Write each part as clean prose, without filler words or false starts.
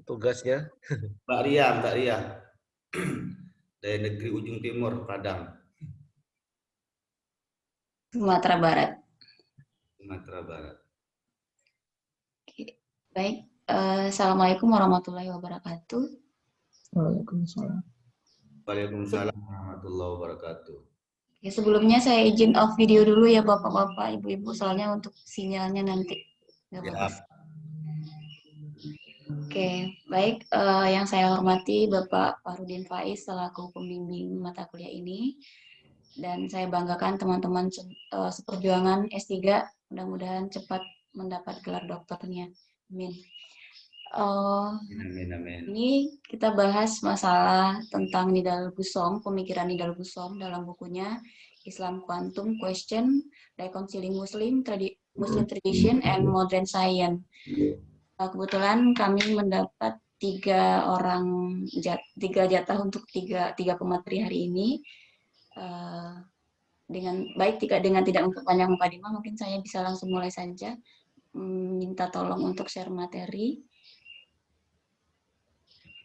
tugasnya. Mbak Ria. Dari negeri ujung timur, Padang, Sumatera Barat. Sumatera Barat. Oke. Baik, Assalamualaikum warahmatullahi wabarakatuh. Waalaikumsalam. Waalaikumsalam warahmatullahi wabarakatuh. Oke, sebelumnya saya izin off video dulu ya Bapak-bapak, Ibu-ibu, soalnya untuk sinyalnya nanti nggak bagus. Oke, baik. Yang saya hormati Bapak Farudin Faiz selaku pembimbing mata kuliah ini, dan saya banggakan teman-teman seperjuangan S3, mudah-mudahan cepat mendapat gelar doktornya. Amin. Amin, amin. Ini kita bahas masalah tentang Nidal Gusom, pemikiran Nidal Gusom dalam bukunya Islam Quantum Question, Reconciling Muslim Tradition and Modern Science. Kebetulan kami mendapat tiga jatah untuk tiga pemateri hari ini. Dengan tidak memperpanjang mukadimah, mungkin saya bisa langsung mulai saja. Minta tolong untuk share materi.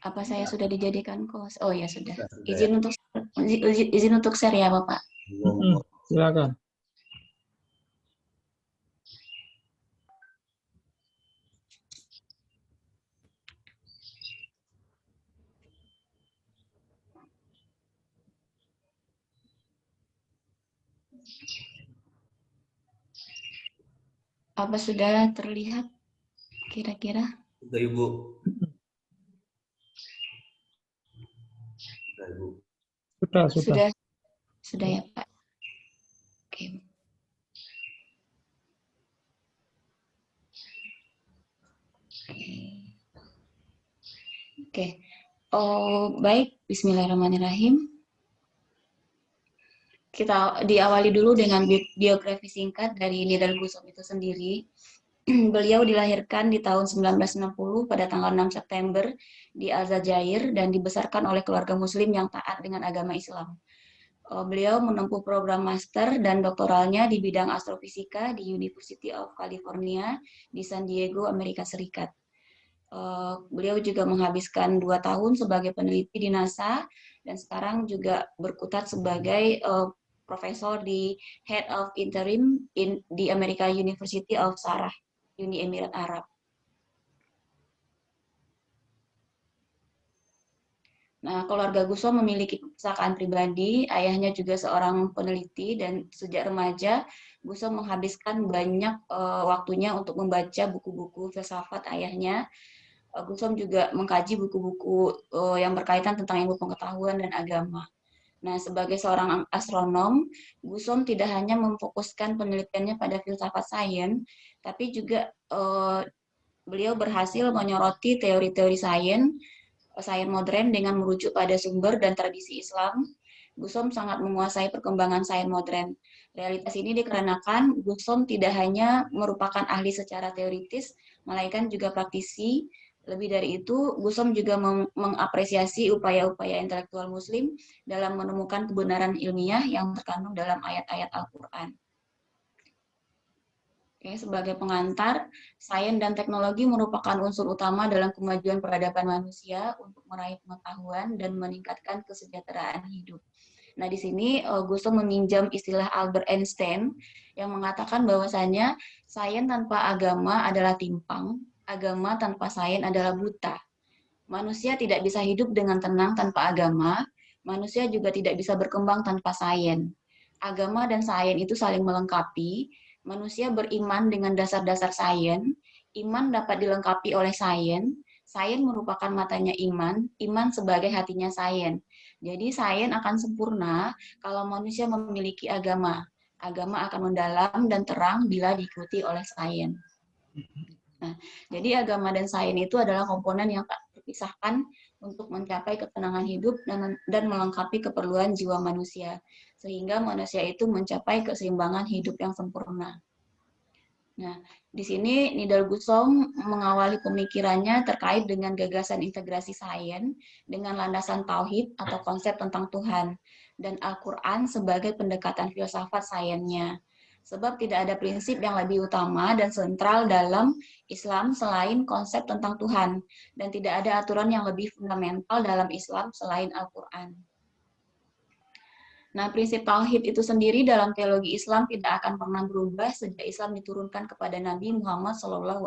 Apa saya sudah dijadikan host? Oh ya sudah. Izin untuk share ya Bapak. Silakan. Apa sudah terlihat kira-kira? Sudah Ibu. Sudah ya Pak. Oke. Oke. Oh, baik. Bismillahirrahmanirrahim. Kita diawali dulu dengan biografi singkat dari Nidal Gusom itu sendiri. Beliau dilahirkan di tahun 1960 pada tanggal 6 September di Aljazair dan dibesarkan oleh keluarga muslim yang taat dengan agama Islam. Beliau menempuh program master dan doktoralnya di bidang astrofisika di University of California di San Diego, Amerika Serikat. Beliau juga menghabiskan 2 tahun sebagai peneliti di NASA dan sekarang juga berkutat sebagai profesor di Head of Interim di America University of Sarah, Uni Emirat Arab. Nah, keluarga Gusom memiliki kepustakaan pribadi, ayahnya juga seorang peneliti, dan sejak remaja, Gusom menghabiskan banyak waktunya untuk membaca buku-buku filsafat ayahnya. Gusom juga mengkaji buku-buku yang berkaitan tentang ilmu pengetahuan dan agama. Nah, sebagai seorang astronom, Gusom tidak hanya memfokuskan penelitiannya pada filsafat sains, tapi juga beliau berhasil menyoroti teori-teori sains modern dengan merujuk pada sumber dan tradisi Islam. Gusom sangat menguasai perkembangan sains modern. Realitas ini dikarenakan Gusom tidak hanya merupakan ahli secara teoritis, melainkan juga praktisi. Lebih dari itu, Gusom juga mengapresiasi upaya-upaya intelektual Muslim dalam menemukan kebenaran ilmiah yang terkandung dalam ayat-ayat Al-Quran. Oke, sebagai pengantar, sains dan teknologi merupakan unsur utama dalam kemajuan peradaban manusia untuk meraih pengetahuan dan meningkatkan kesejahteraan hidup. Nah, di sini Gusom meminjam istilah Albert Einstein yang mengatakan bahwasanya sains tanpa agama adalah timpang, agama tanpa sains adalah buta. Manusia tidak bisa hidup dengan tenang tanpa agama, manusia juga tidak bisa berkembang tanpa sains. Agama dan sains itu saling melengkapi, manusia beriman dengan dasar-dasar sains, iman dapat dilengkapi oleh sains merupakan matanya iman, iman sebagai hatinya sains. Jadi sains akan sempurna kalau manusia memiliki agama. Agama akan mendalam dan terang bila diikuti oleh sains. Nah, jadi agama dan sains itu adalah komponen yang tak terpisahkan untuk mencapai ketenangan hidup dan melengkapi keperluan jiwa manusia, sehingga manusia itu mencapai keseimbangan hidup yang sempurna. Nah, di sini Nidal Gusom mengawali pemikirannya terkait dengan gagasan integrasi sains dengan landasan tauhid atau konsep tentang Tuhan dan Al-Quran sebagai pendekatan filsafat sainsnya. Sebab tidak ada prinsip yang lebih utama dan sentral dalam Islam selain konsep tentang Tuhan, dan tidak ada aturan yang lebih fundamental dalam Islam selain Al-Quran. Nah, prinsip tauhid itu sendiri dalam teologi Islam tidak akan pernah berubah sejak Islam diturunkan kepada Nabi Muhammad SAW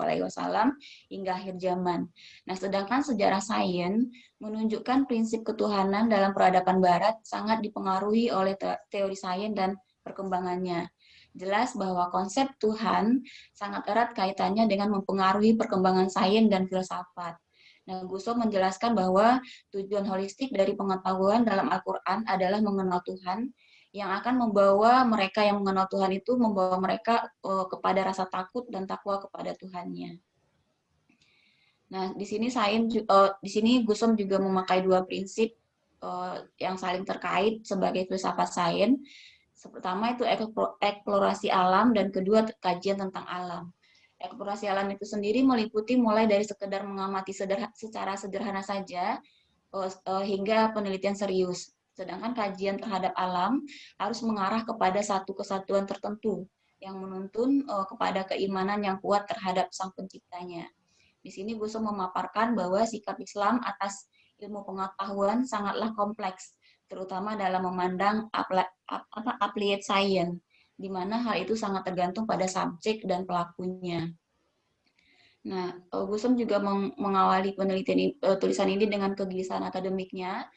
hingga akhir zaman. Nah, sedangkan sejarah sains menunjukkan prinsip ketuhanan dalam peradaban Barat sangat dipengaruhi oleh teori sains dan perkembangannya. Jelas bahwa konsep Tuhan sangat erat kaitannya dengan mempengaruhi perkembangan sains dan filsafat. Nah, Guso menjelaskan bahwa tujuan holistik dari pengetahuan dalam Al-Quran adalah mengenal Tuhan, yang akan membawa mereka yang mengenal Tuhan itu membawa mereka kepada rasa takut dan takwa kepada Tuhannya. Nah, di sini Gusom juga memakai dua prinsip yang saling terkait sebagai filsafat sains. Pertama itu eksplorasi alam dan kedua kajian tentang alam. Eksplorasi alam itu sendiri meliputi mulai dari sekedar mengamati secara sederhana saja hingga penelitian serius. Sedangkan kajian terhadap alam harus mengarah kepada satu kesatuan tertentu yang menuntun kepada keimanan yang kuat terhadap Sang Penciptanya. Di sini Guso memaparkan bahwa sikap Islam atas ilmu pengetahuan sangatlah kompleks, terutama dalam memandang applied science, di mana hal itu sangat tergantung pada subjek dan pelakunya. Nah, Gusom juga mengawali penelitian tulisan ini dengan kegelisahan akademiknya.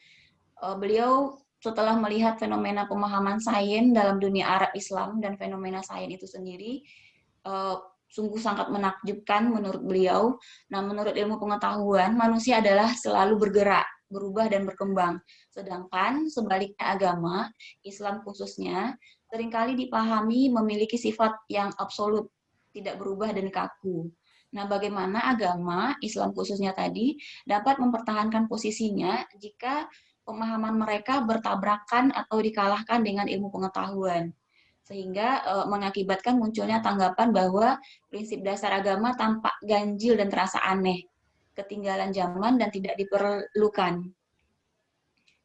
Beliau setelah melihat fenomena pemahaman sains dalam dunia Arab Islam dan fenomena sains itu sendiri, sungguh sangat menakjubkan menurut beliau. Nah, menurut ilmu pengetahuan, manusia adalah selalu bergerak, berubah dan berkembang. Sedangkan sebaliknya agama, Islam khususnya, seringkali dipahami memiliki sifat yang absolut, tidak berubah dan kaku. Nah, bagaimana agama, Islam khususnya tadi, dapat mempertahankan posisinya jika pemahaman mereka bertabrakan atau dikalahkan dengan ilmu pengetahuan, sehingga mengakibatkan munculnya tanggapan bahwa prinsip dasar agama tampak ganjil dan terasa aneh, ketinggalan zaman dan tidak diperlukan.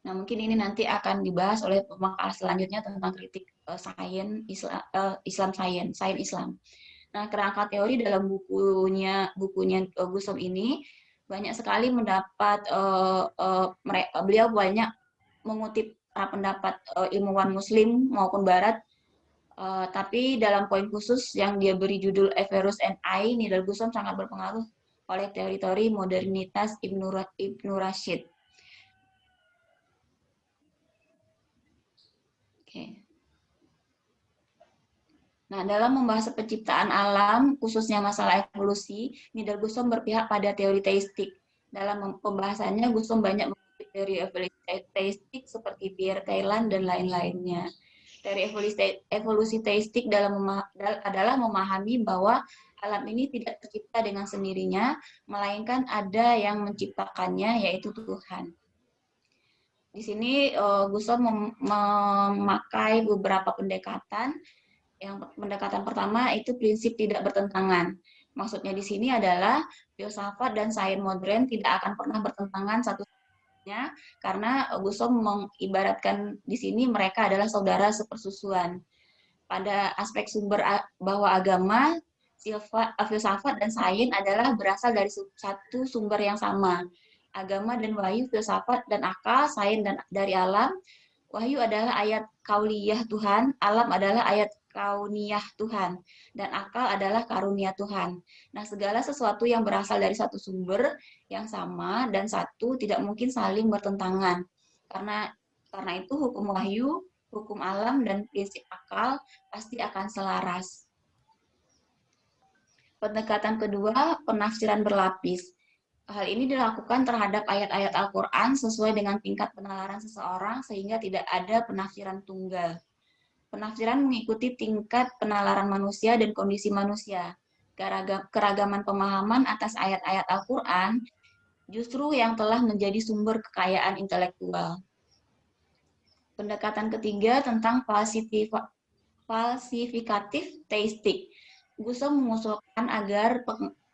Nah, mungkin ini nanti akan dibahas oleh pemakaran selanjutnya tentang kritik sains Islam sains Islam. Nah, kerangka teori dalam bukunya Gusom ini banyak sekali mendapat beliau banyak mengutip pendapat ilmuwan Muslim maupun Barat, tapi dalam poin khusus yang dia beri judul Averroes and I, Nidal Gusom sangat berpengaruh oleh teori-teori modernitas Ibnu Rashid. Oke. Nah, dalam membahas penciptaan alam, khususnya masalah evolusi, Nidal Gusom berpihak pada teori teistik. Dalam pembahasannya, Gusom banyak mengutip teori teistik seperti Pierre Thailand dan lain-lainnya. Teori evolusi teistik adalah memahami bahwa alam ini tidak tercipta dengan sendirinya, melainkan ada yang menciptakannya, yaitu Tuhan. Di sini Gusom memakai beberapa pendekatan. Yang pendekatan pertama itu prinsip tidak bertentangan. Maksudnya di sini adalah filsafat dan sains modern tidak akan pernah bertentangan satu-satunya, karena Gusom mengibaratkan di sini mereka adalah saudara sepersusuan. Pada aspek sumber bahwa agama, filsafat dan sains adalah berasal dari satu sumber yang sama. Agama dan wahyu, filsafat dan akal, sains dan dari alam. Wahyu adalah ayat kauliyah Tuhan, alam adalah ayat kauniyah Tuhan, dan akal adalah karunia Tuhan. Nah, segala sesuatu yang berasal dari satu sumber yang sama dan satu tidak mungkin saling bertentangan. Karena itu hukum wahyu, hukum alam, dan prinsip akal pasti akan selaras. Pendekatan kedua, penafsiran berlapis. Hal ini dilakukan terhadap ayat-ayat Al-Quran sesuai dengan tingkat penalaran seseorang sehingga tidak ada penafsiran tunggal. Penafsiran mengikuti tingkat penalaran manusia dan kondisi manusia. Keragaman pemahaman atas ayat-ayat Al-Quran justru yang telah menjadi sumber kekayaan intelektual. Pendekatan ketiga tentang falsifikatif teistik. Gusom mengusulkan agar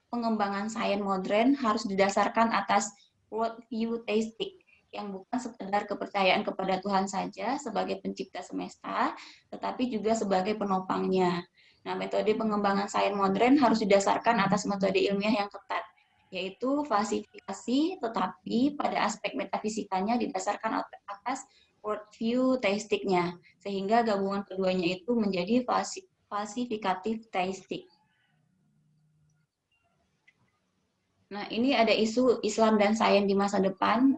pengembangan sains modern harus didasarkan atas worldview teistik, yang bukan sekedar kepercayaan kepada Tuhan saja sebagai pencipta semesta, tetapi juga sebagai penopangnya. Nah, metode pengembangan sains modern harus didasarkan atas metode ilmiah yang ketat, yaitu falsifikasi, tetapi pada aspek metafisikanya didasarkan atas worldview teistiknya, sehingga gabungan keduanya itu menjadi falsifikatif teistik. Nah, ini ada isu Islam dan sains di masa depan.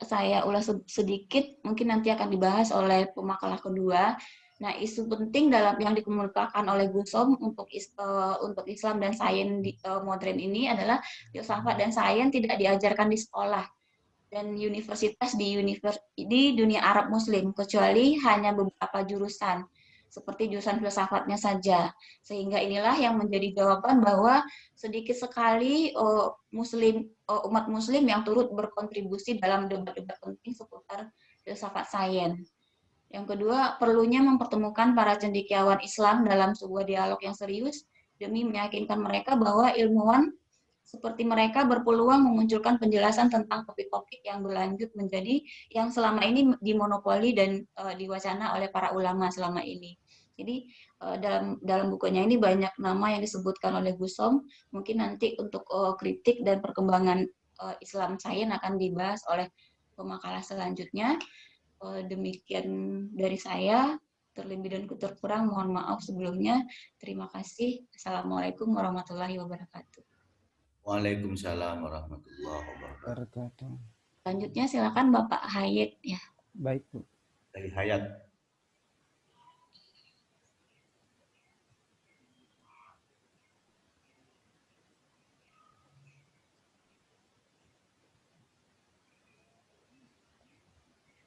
Saya ulas sedikit, mungkin nanti akan dibahas oleh pemakalah kedua. Nah, isu penting dalam yang dikemukakan oleh Gusom untuk Islam dan sains modern ini adalah filsafat dan sains tidak diajarkan di sekolah dan universitas di dunia Arab Muslim, kecuali hanya beberapa jurusan, seperti jurusan filsafatnya saja. Sehingga inilah yang menjadi jawaban bahwa sedikit sekali umat Muslim yang turut berkontribusi dalam debat-debat penting seputar filsafat sains. Yang kedua, perlunya mempertemukan para cendekiawan Islam dalam sebuah dialog yang serius demi meyakinkan mereka bahwa ilmuwan seperti mereka berpeluang memunculkan penjelasan tentang topik-topik yang berlanjut menjadi yang selama ini dimonopoli dan diwacana oleh para ulama selama ini. Jadi dalam bukunya ini banyak nama yang disebutkan oleh Gusom. Mungkin nanti untuk kritik dan perkembangan Islam sains akan dibahas oleh pemakalah selanjutnya. Demikian dari saya, terlebih dan terkurang mohon maaf sebelumnya. Terima kasih. Assalamualaikum warahmatullahi wabarakatuh. Waalaikumsalam warahmatullahi wabarakatuh. Selanjutnya silakan Bapak Hayat ya. Baik, Bu. Dari Hayat.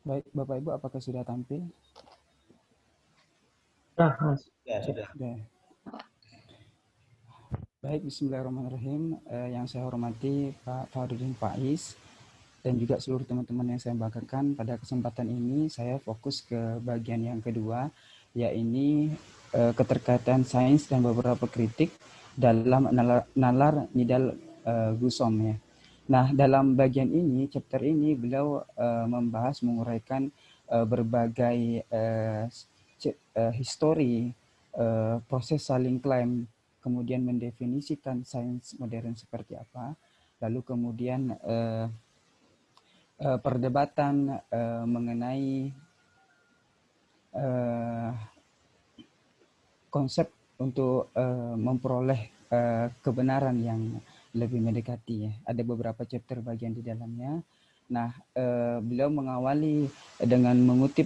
Baik, Bapak Ibu, apakah sudah tampil? Ya, sudah. Sudah. Baik, bismillahirrahmanirrahim. Yang saya hormati Pak Farudin Faiz dan juga seluruh teman-teman yang saya banggakan, pada kesempatan ini saya fokus ke bagian yang kedua, yaitu keterkaitan sains dan beberapa kritik dalam nalar Nidal Gusom ya. Nah, dalam bagian ini, chapter ini, beliau membahas, menguraikan berbagai histori, proses saling klaim, kemudian mendefinisikan sains modern seperti apa, lalu kemudian perdebatan mengenai konsep untuk memperoleh kebenaran yang lebih mendekati ya. Ada beberapa chapter bagian di dalamnya. Nah, beliau mengawali dengan mengutip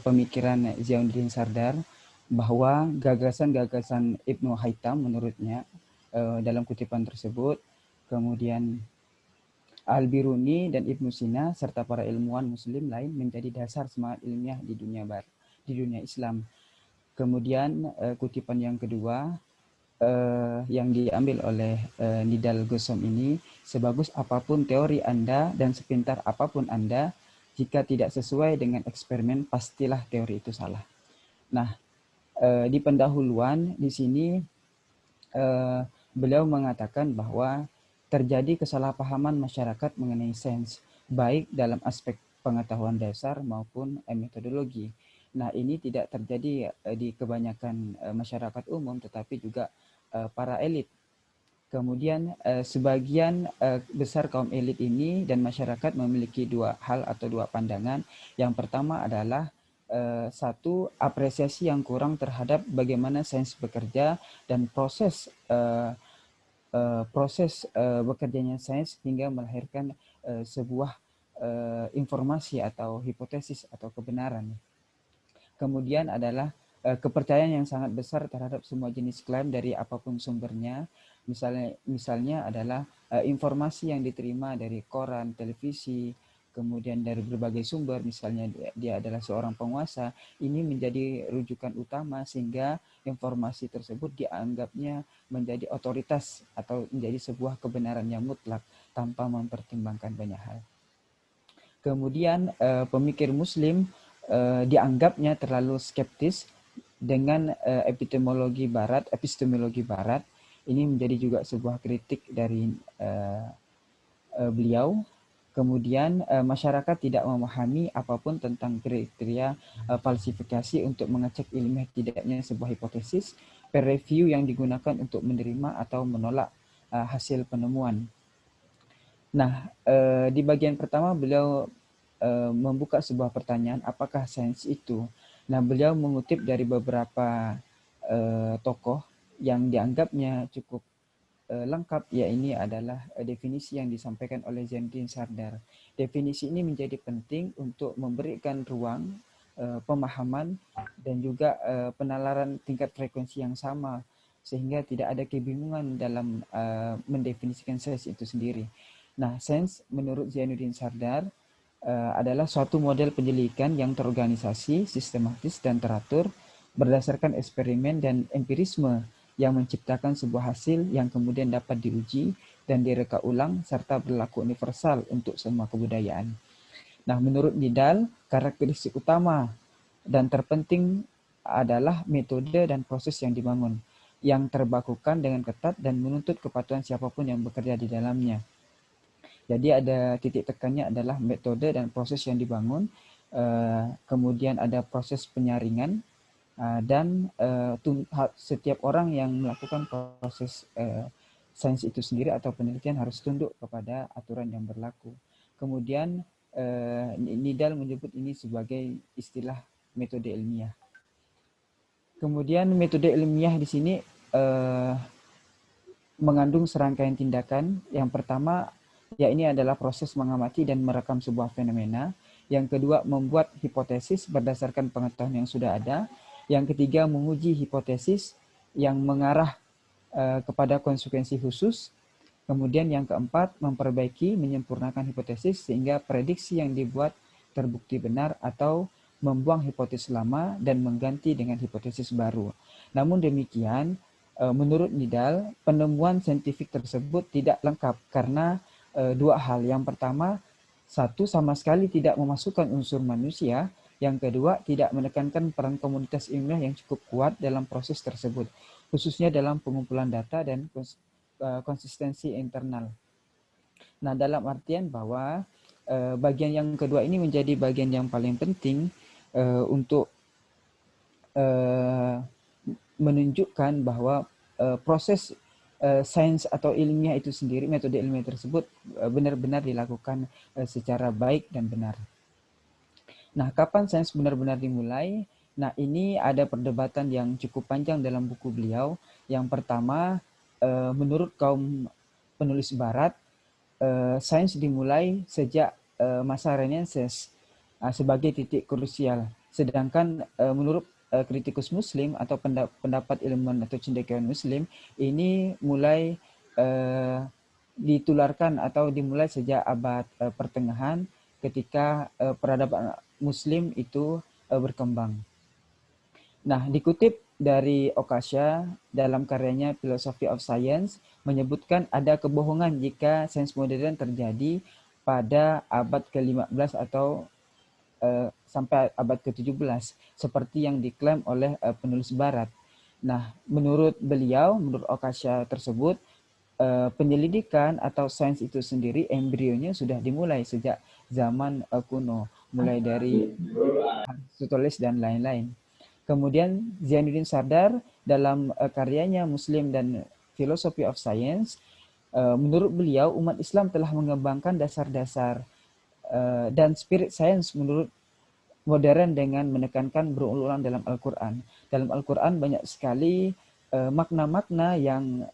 pemikiran Zainuddin Sardar bahwa gagasan-gagasan Ibnu Haytham menurutnya dalam kutipan tersebut, kemudian Al-Biruni dan Ibnu Sina serta para ilmuwan muslim lain menjadi dasar semangat ilmiah di dunia Islam. Kemudian kutipan yang kedua yang diambil oleh Nidal Gusom ini, sebagus apapun teori Anda dan sepintar apapun Anda, jika tidak sesuai dengan eksperimen, pastilah teori itu salah. Nah, di pendahuluan di sini beliau mengatakan bahwa terjadi kesalahpahaman masyarakat mengenai sains, baik dalam aspek pengetahuan dasar maupun metodologi. Nah, ini tidak terjadi di kebanyakan masyarakat umum, tetapi juga para elit. Kemudian sebagian besar kaum elit ini dan masyarakat memiliki dua hal atau dua pandangan. Yang pertama adalah satu, apresiasi yang kurang terhadap bagaimana sains bekerja dan proses bekerjanya sains hingga melahirkan sebuah informasi atau hipotesis atau kebenaran. Kemudian adalah kepercayaan yang sangat besar terhadap semua jenis klaim dari apapun sumbernya. Misalnya adalah informasi yang diterima dari koran, televisi, kemudian dari berbagai sumber, misalnya dia adalah seorang penguasa, ini menjadi rujukan utama sehingga informasi tersebut dianggapnya menjadi otoritas atau menjadi sebuah kebenaran yang mutlak tanpa mempertimbangkan banyak hal. Kemudian pemikir muslim dianggapnya terlalu skeptis dengan epistemologi barat. Ini menjadi juga sebuah kritik dari beliau. Kemudian masyarakat tidak memahami apapun tentang kriteria falsifikasi untuk mengecek ilmiah tidaknya sebuah hipotesis, peer review yang digunakan untuk menerima atau menolak hasil penemuan. Nah, di bagian pertama beliau membuka sebuah pertanyaan, apakah sains itu? Nah, beliau mengutip dari beberapa tokoh yang dianggapnya cukup lengkap, ya ini adalah definisi yang disampaikan oleh Zainuddin Sardar. Definisi ini menjadi penting untuk memberikan ruang pemahaman dan juga penalaran tingkat frekuensi yang sama, sehingga tidak ada kebingungan dalam mendefinisikan sains itu sendiri. Nah, sains menurut Zainuddin Sardar adalah suatu model penyelidikan yang terorganisasi, sistematis, dan teratur berdasarkan eksperimen dan empirisme yang menciptakan sebuah hasil yang kemudian dapat diuji dan direka ulang serta berlaku universal untuk semua kebudayaan. Nah, menurut Nidal, karakteristik utama dan terpenting adalah metode dan proses yang dibangun, yang terbakukan dengan ketat dan menuntut kepatuhan siapapun yang bekerja di dalamnya. Jadi ada titik tekannya adalah metode dan proses yang dibangun, kemudian ada proses penyaringan, dan setiap orang yang melakukan proses sains itu sendiri atau penelitian harus tunduk kepada aturan yang berlaku. Kemudian Nidal menyebut ini sebagai istilah metode ilmiah. Kemudian metode ilmiah di sini mengandung serangkaian tindakan. Yang pertama, ya ini adalah proses mengamati dan merekam sebuah fenomena. Yang kedua, membuat hipotesis berdasarkan pengetahuan yang sudah ada. Yang ketiga, menguji hipotesis yang mengarah kepada konsekuensi khusus. Kemudian yang keempat, memperbaiki, menyempurnakan hipotesis sehingga prediksi yang dibuat terbukti benar atau membuang hipotesis lama dan mengganti dengan hipotesis baru. Namun demikian, menurut Nidal, penemuan saintifik tersebut tidak lengkap karena dua hal. Yang pertama, satu, sama sekali tidak memasukkan unsur manusia. Yang kedua, tidak menekankan peran komunitas ilmiah yang cukup kuat dalam proses tersebut, khususnya dalam pengumpulan data dan konsistensi internal. Nah, dalam artian bahwa bagian yang kedua ini menjadi bagian yang paling penting untuk menunjukkan bahwa proses sains atau ilmiah itu sendiri, metode ilmiah tersebut benar-benar dilakukan secara baik dan benar. Nah, kapan sains benar-benar dimulai? Nah, ini ada perdebatan yang cukup panjang dalam buku beliau. Yang pertama, menurut kaum penulis barat, sains dimulai sejak masa Renaissance sebagai titik krusial. Sedangkan menurut kritikus muslim atau pendapat ilmuwan atau cendekiawan muslim, ini mulai ditularkan atau dimulai sejak abad pertengahan ketika peradaban muslim itu berkembang. Nah, dikutip dari Okasha dalam karyanya Philosophy of Science menyebutkan ada kebohongan jika sains modern terjadi pada abad ke-15 atau sampai abad ke-17 seperti yang diklaim oleh penulis barat. Nah, menurut beliau, menurut Okasha tersebut, penyelidikan atau sains itu sendiri embrionya sudah dimulai sejak zaman kuno, mulai dari Aristoteles dan lain-lain. Kemudian Zainuddin Sardar dalam karyanya Muslim dan Philosophy of Science, menurut beliau umat Islam telah mengembangkan dasar-dasar dan spirit science menurut modern dengan menekankan berulang-ulang dalam Al-Quran. Dalam Al-Quran banyak sekali makna-makna yang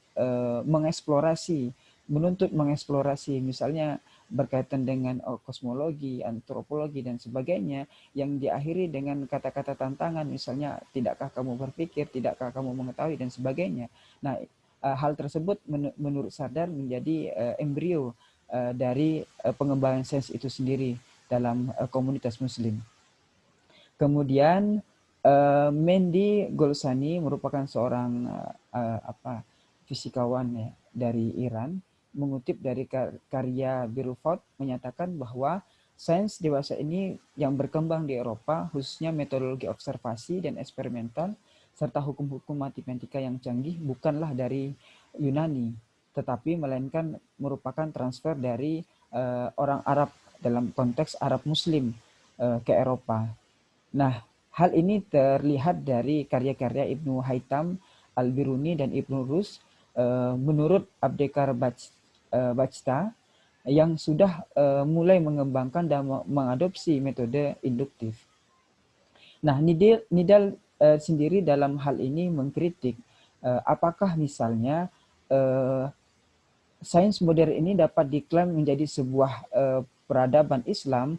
mengeksplorasi, menuntut mengeksplorasi, misalnya berkaitan dengan kosmologi, antropologi, dan sebagainya, yang diakhiri dengan kata-kata tantangan, misalnya tidakkah kamu berpikir, tidakkah kamu mengetahui, dan sebagainya. Nah, hal tersebut menurut Sardar menjadi embrio dari pengembangan sains itu sendiri dalam komunitas muslim. Kemudian Mehdi Golsani merupakan seorang fisikawan ya, dari Iran, mengutip dari karya Birufot menyatakan bahwa sains dewasa ini yang berkembang di Eropa, khususnya metodologi observasi dan eksperimental, serta hukum-hukum matematika yang canggih bukanlah dari Yunani, tetapi melainkan merupakan transfer dari orang Arab dalam konteks Arab Muslim ke Eropa. Nah, hal ini terlihat dari karya-karya Ibnu Haytham Al-Biruni dan Ibnu Rus menurut Abdekar Bajta yang sudah mulai mengembangkan dan mengadopsi metode induktif. Nah, Nidal sendiri dalam hal ini mengkritik apakah misalnya sains modern ini dapat diklaim menjadi sebuah peradaban Islam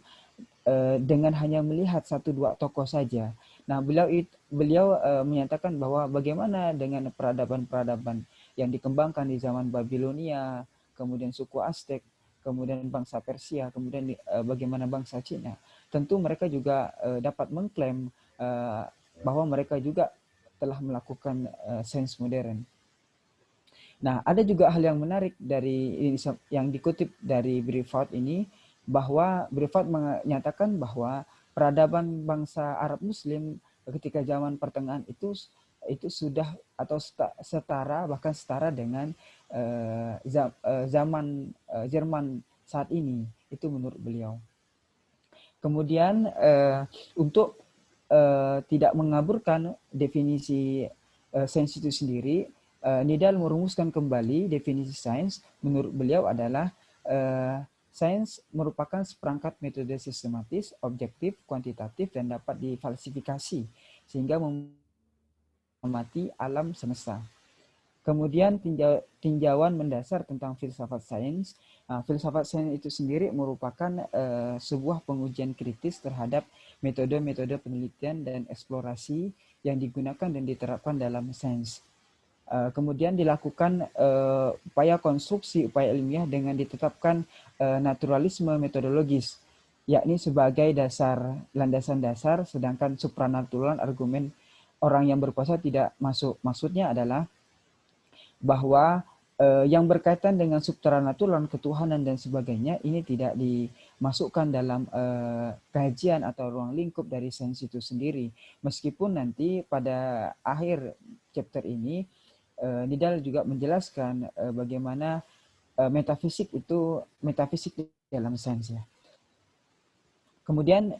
dengan hanya melihat satu dua tokoh saja. Nah, beliau menyatakan bahwa bagaimana dengan peradaban-peradaban yang dikembangkan di zaman Babilonia, kemudian suku Aztec, kemudian bangsa Persia, kemudian bagaimana bangsa Cina. Tentu mereka juga dapat mengklaim bahwa mereka juga telah melakukan sains modern. Nah, ada juga hal yang menarik dari yang dikutip dari Brifat ini, bahwa Brifat menyatakan bahwa peradaban bangsa Arab Muslim ketika zaman pertengahan itu sudah atau setara, bahkan setara dengan zaman Jerman saat ini. Itu menurut beliau. Kemudian untuk tidak mengaburkan definisi sains itu sendiri, Nidal merumuskan kembali definisi sains. Menurut beliau adalah sains merupakan seperangkat metode sistematis, objektif, kuantitatif, dan dapat difalsifikasi sehingga mengamati alam semesta. Kemudian tinjauan mendasar tentang filsafat sains. Filsafat sains itu sendiri merupakan sebuah pengujian kritis terhadap metode-metode penelitian dan eksplorasi yang digunakan dan diterapkan dalam sains. Kemudian dilakukan upaya konstruksi, upaya ilmiah dengan ditetapkan naturalisme metodologis, yakni sebagai landasan dasar, sedangkan supranatural argumen orang yang berkuasa tidak masuk. Maksudnya adalah bahwa yang berkaitan dengan supranatural, ketuhanan dan sebagainya ini tidak dimasukkan dalam kajian atau ruang lingkup dari sains itu sendiri. Meskipun nanti pada akhir chapter ini Nidal juga menjelaskan bagaimana metafisik dalam sains ya. Kemudian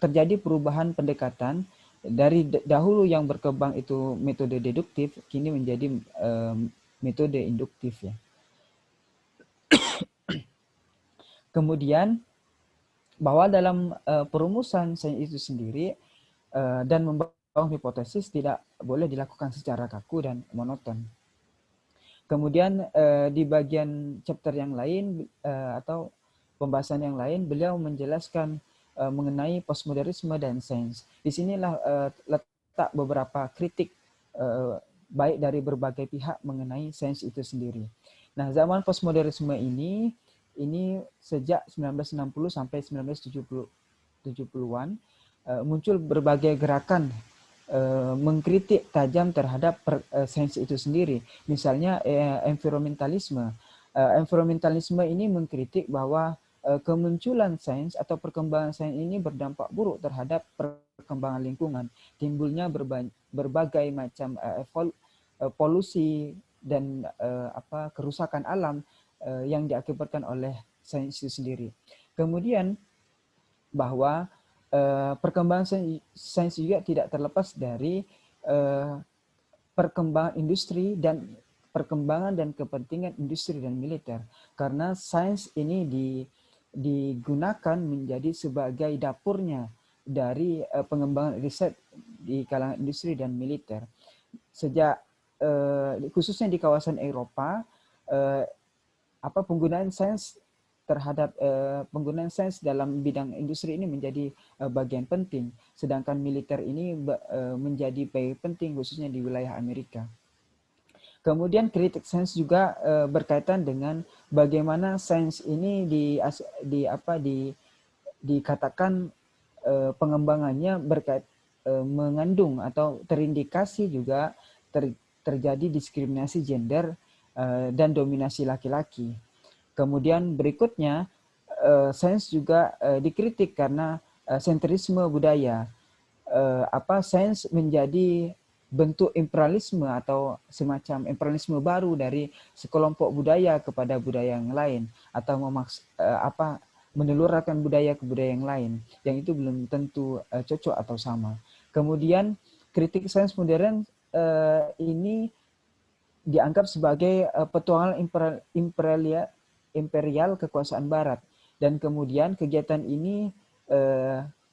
terjadi perubahan pendekatan dari dahulu yang berkembang itu metode deduktif, kini menjadi metode induktif ya. Kemudian bahwa dalam perumusan sains itu sendiri dan membangun hipotesis tidak boleh dilakukan secara kaku dan monoton. Kemudian di bagian chapter yang lain atau pembahasan yang lain, beliau menjelaskan mengenai postmodernisme dan sains. Di sinilah letak beberapa kritik baik dari berbagai pihak mengenai sains itu sendiri. Nah, zaman postmodernisme ini sejak 1960 sampai 1970-an muncul berbagai gerakan mengkritik tajam terhadap sains itu sendiri. Misalnya environmentalisme. Environmentalisme ini mengkritik bahwa kemunculan sains atau perkembangan sains ini berdampak buruk terhadap perkembangan lingkungan. Timbulnya berbagai macam polusi dan kerusakan alam yang diakibatkan oleh sains itu sendiri. Kemudian bahwa perkembangan sains juga tidak terlepas dari perkembangan industri dan perkembangan dan kepentingan industri dan militer, karena sains ini digunakan menjadi sebagai dapurnya dari pengembangan riset di kalangan industri dan militer. Sejak khususnya di kawasan Eropa, penggunaan sains terhadap penggunaan sains dalam bidang industri ini menjadi bagian penting, sedangkan militer ini menjadi bagian penting khususnya di wilayah Amerika. Kemudian kritik sains juga berkaitan dengan bagaimana sains ini dikatakan pengembangannya mengandung atau terindikasi juga terjadi diskriminasi gender dan dominasi laki-laki. Kemudian berikutnya, sains juga dikritik karena sentrisme budaya. Sains menjadi bentuk imperialisme atau semacam imperialisme baru dari sekelompok budaya kepada budaya yang lain, atau menelurkan budaya ke budaya yang lain, yang itu belum tentu cocok atau sama. Kemudian kritik sains modern ini dianggap sebagai petualangan imperial kekuasaan Barat, dan kemudian kegiatan ini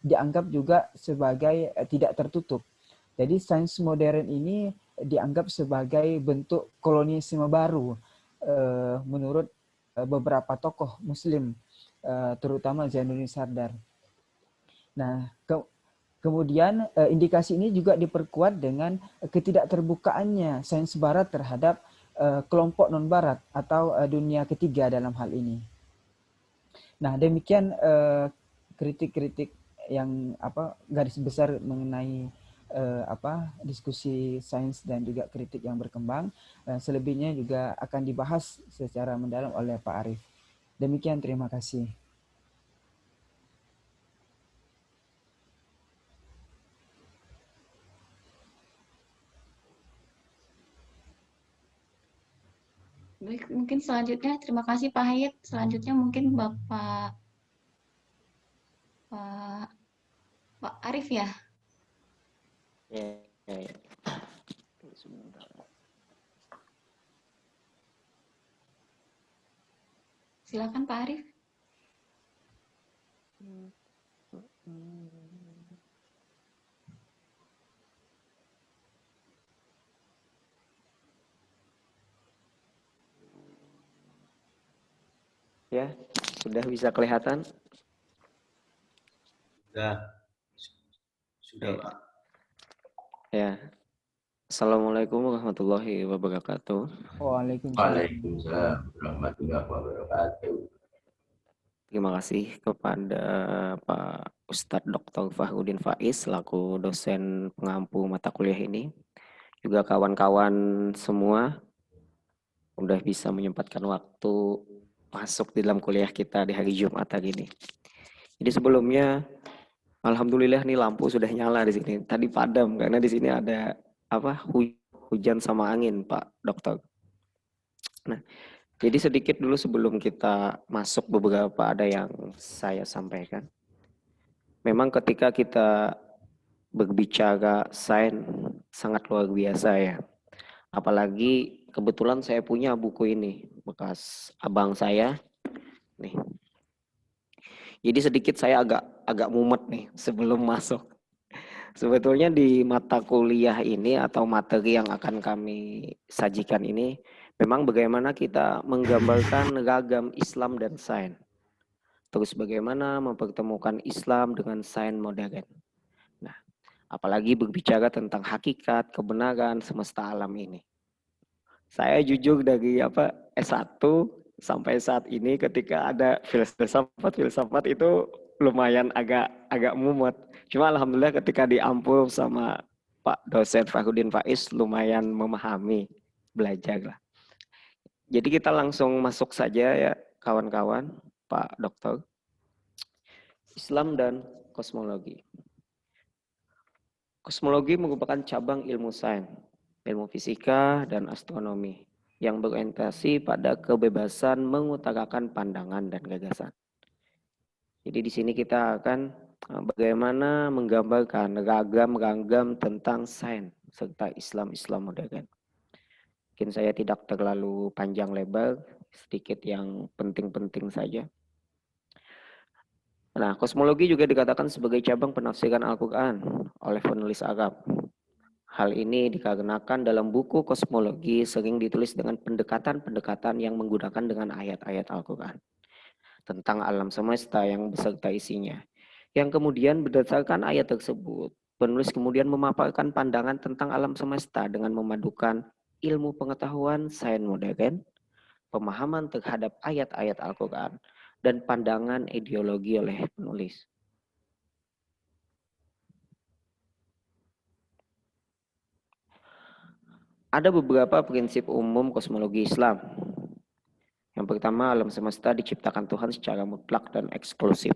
dianggap juga sebagai tidak tertutup. Jadi sains modern ini dianggap sebagai bentuk kolonialisme baru menurut beberapa tokoh Muslim, terutama Zainuddin Sardar. Nah, kemudian indikasi ini juga diperkuat dengan ketidakterbukaannya sains Barat terhadap kelompok non-Barat atau dunia ketiga dalam hal ini. Nah, demikian kritik-kritik yang garis besar mengenai diskusi sains dan juga kritik yang berkembang. Selebihnya juga akan dibahas secara mendalam oleh Pak Arief. Demikian, terima kasih. Baik, mungkin selanjutnya, terima kasih Pak Hayat. Selanjutnya mungkin Bapak Arief ya. Ya. Silakan Pak Arief. Ya, sudah bisa kelihatan? Sudah Pak. Ya. Assalamualaikum warahmatullahi wabarakatuh. Waalaikumsalam warahmatullahi wabarakatuh. Terima kasih kepada Pak Ustadz Dr. Fahrudin Faiz selaku dosen pengampu mata kuliah ini. Juga kawan-kawan semua udah bisa menyempatkan waktu masuk di dalam kuliah kita di hari Jumat hari ini. Jadi sebelumnya alhamdulillah nih lampu sudah nyala di sini. Tadi padam karena di sini ada hujan sama angin, Pak Dokter. Nah, jadi sedikit dulu sebelum kita masuk beberapa ada yang saya sampaikan. Memang ketika kita berbicara sains sangat luar biasa ya. Apalagi kebetulan saya punya buku ini bekas abang saya. Nih. Jadi sedikit saya agak mumet nih sebelum masuk. Sebetulnya di mata kuliah ini atau materi yang akan kami sajikan ini memang bagaimana kita menggambarkan ragam Islam dan sains. Terus bagaimana mempertemukan Islam dengan sains modern. Nah, apalagi berbicara tentang hakikat, kebenaran semesta alam ini. Saya jujur dari S1 sampai saat ini ketika ada filsafat itu lumayan agak mumet. Cuma alhamdulillah ketika diampul sama Pak dosen Fahrudin Faiz lumayan memahami, belajar lah. Jadi kita langsung masuk saja ya kawan-kawan, Pak Dokter. Islam dan kosmologi. Kosmologi merupakan cabang ilmu sains, ilmu fisika dan astronomi yang berorientasi pada kebebasan mengutarakan pandangan dan gagasan. Jadi di sini kita akan bagaimana menggambarkan ragam tentang sains serta Islam modern. Mungkin saya tidak terlalu panjang lebar, sedikit yang penting-penting saja. Nah, kosmologi juga dikatakan sebagai cabang penafsiran Al-Quran oleh penulis Arab. Hal ini dikarenakan dalam buku kosmologi sering ditulis dengan pendekatan-pendekatan yang menggunakan dengan ayat-ayat Al-Quran tentang alam semesta yang beserta isinya. Yang kemudian berdasarkan ayat tersebut, penulis kemudian memaparkan pandangan tentang alam semesta dengan memadukan ilmu pengetahuan sains modern, pemahaman terhadap ayat-ayat Al-Quran, dan pandangan ideologi oleh penulis. Ada beberapa prinsip umum kosmologi Islam. Yang pertama, alam semesta diciptakan Tuhan secara mutlak dan eksklusif.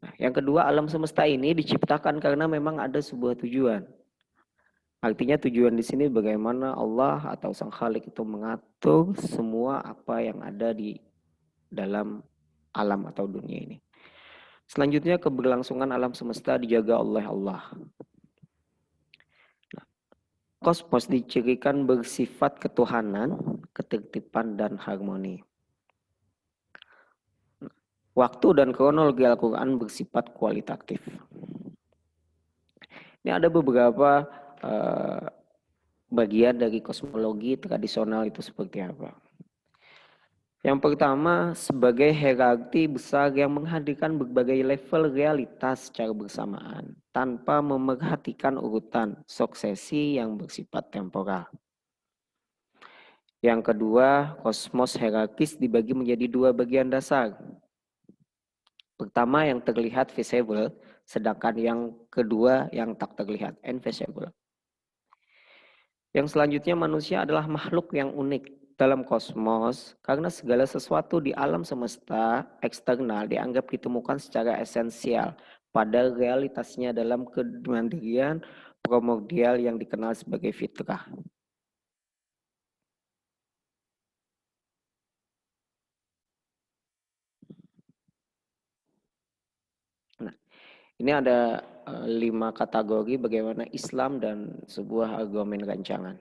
Nah, yang kedua, alam semesta ini diciptakan karena memang ada sebuah tujuan. Artinya tujuan di sini bagaimana Allah atau Sang Khalik itu mengatur semua apa yang ada di dalam alam atau dunia ini. Selanjutnya keberlangsungan alam semesta dijaga oleh Allah. Kosmos dicirikan bersifat ketuhanan, ketertiban, dan harmoni. Waktu dan kronologi Al-Quran bersifat kualitatif. Ini ada beberapa bagian dari kosmologi tradisional itu seperti apa. Yang pertama, sebagai hierarki besar yang menghadirkan berbagai level realitas secara bersamaan tanpa memerhatikan urutan suksesi yang bersifat temporal. Yang kedua, kosmos hierarkis dibagi menjadi dua bagian dasar. Pertama yang terlihat visible, sedangkan yang kedua yang tak terlihat, invisible. Yang selanjutnya manusia adalah makhluk yang unik dalam kosmos karena segala sesuatu di alam semesta eksternal dianggap ditemukan secara esensial pada realitasnya dalam kemandirian primordial yang dikenal sebagai fitrah. Nah, ini ada 5 kategori bagaimana Islam dan sebuah argumen rancangan.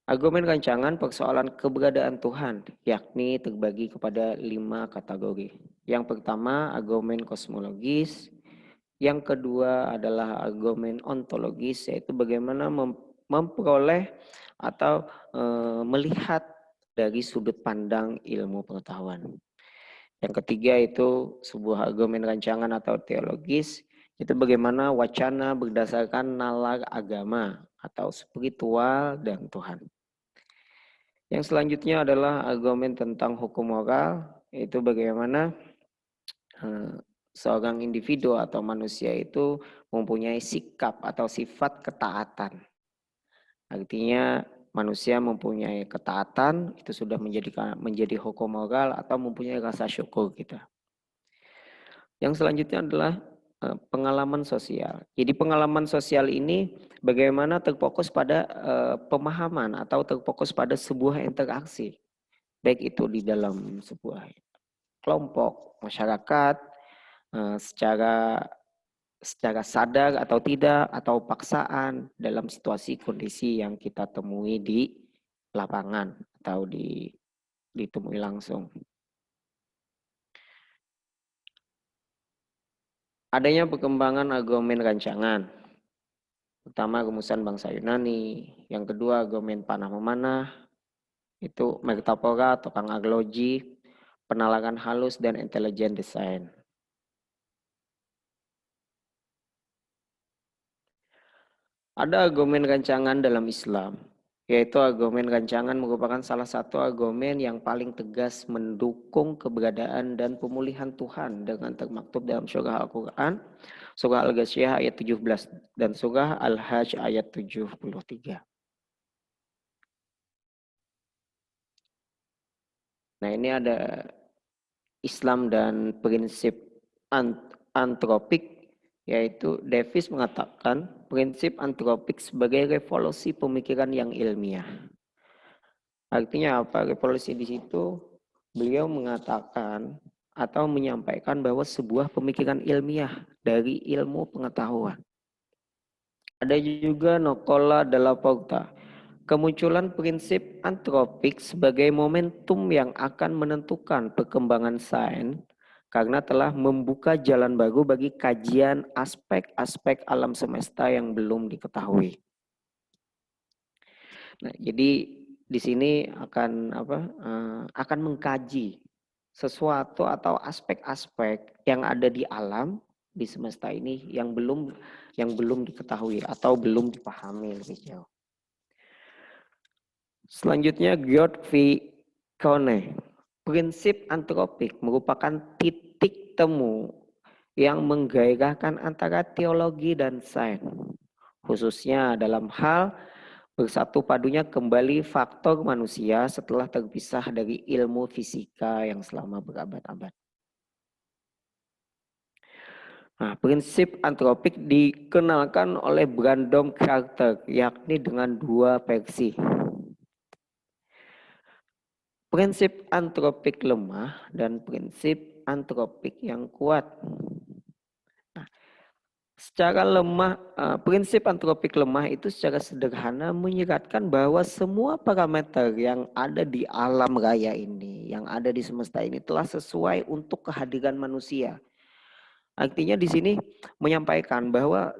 Argumen rancangan persoalan keberadaan Tuhan, yakni terbagi kepada 5 kategori. Yang pertama, argumen kosmologis. Yang kedua adalah argumen ontologis, yaitu bagaimana memperoleh atau melihat dari sudut pandang ilmu pengetahuan. Yang ketiga itu sebuah argumen rancangan atau teologis, itu bagaimana wacana berdasarkan nalar agama atau spiritual dan Tuhan. Yang selanjutnya adalah argumen tentang hukum moral, yaitu bagaimana seorang individu atau manusia itu mempunyai sikap atau sifat ketaatan. Artinya manusia mempunyai ketaatan itu sudah menjadi hukum moral atau mempunyai rasa syukur kita. Yang selanjutnya adalah pengalaman sosial. Jadi pengalaman sosial ini bagaimana terfokus pada pemahaman atau terfokus pada sebuah interaksi. Baik itu di dalam sebuah kelompok, masyarakat, secara sadar atau tidak, atau paksaan dalam situasi kondisi yang kita temui di lapangan atau ditemui langsung. Adanya perkembangan argumen rancangan. Pertama rumusan bangsa Yunani, yang kedua argumen panah memanah, itu metafora, tukang aglogi, penalaran halus dan intelligent design. Ada argumen rancangan dalam Islam, yaitu argumen rancangan merupakan salah satu argumen yang paling tegas mendukung keberadaan dan pemulihan Tuhan dengan termaktub dalam surah Al-Quran, surah Al-Ghasyiyah ayat 17 dan surah Al-Hajj ayat 73. Nah ini ada Islam dan prinsip antropik, yaitu Davis mengatakan prinsip antropik sebagai revolusi pemikiran yang ilmiah. Artinya apa? Revolusi di situ beliau mengatakan atau menyampaikan bahwa sebuah pemikiran ilmiah dari ilmu pengetahuan. Ada juga Nicola della Porta, kemunculan prinsip antropik sebagai momentum yang akan menentukan perkembangan sains karena telah membuka jalan baru bagi kajian aspek-aspek alam semesta yang belum diketahui. Nah, jadi di sini akan mengkaji sesuatu atau aspek-aspek yang ada di alam di semesta ini yang belum diketahui atau belum dipahami lebih jauh. Selanjutnya Godfrey Kone. Prinsip antropik merupakan titik temu yang menggairahkan antara teologi dan sains, khususnya dalam hal bersatu padunya kembali faktor manusia setelah terpisah dari ilmu fisika yang selama berabad-abad. Nah, prinsip antropik dikenalkan oleh Brandon Carter, yakni dengan dua versi. Prinsip antropik lemah dan prinsip antropik yang kuat. Nah, secara lemah, prinsip antropik lemah itu secara sederhana menyiratkan bahwa semua parameter yang ada di alam raya ini, yang ada di semesta ini telah sesuai untuk kehadiran manusia. Artinya di sini menyampaikan bahwa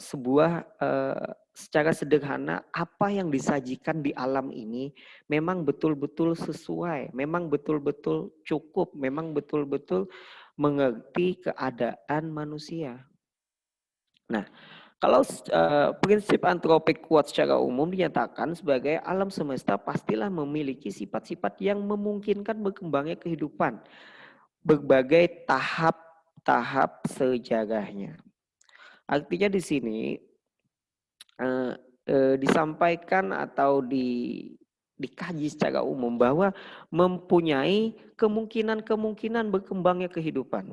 secara sederhana apa yang disajikan di alam ini memang betul-betul sesuai, memang betul-betul cukup, memang betul-betul mengerti keadaan manusia. Nah, kalau prinsip antropik kuat secara umum dinyatakan sebagai alam semesta pastilah memiliki sifat-sifat yang memungkinkan berkembangnya kehidupan, berbagai tahap sejarahnya. Artinya di sini disampaikan atau dikaji secara umum bahwa mempunyai kemungkinan berkembangnya kehidupan.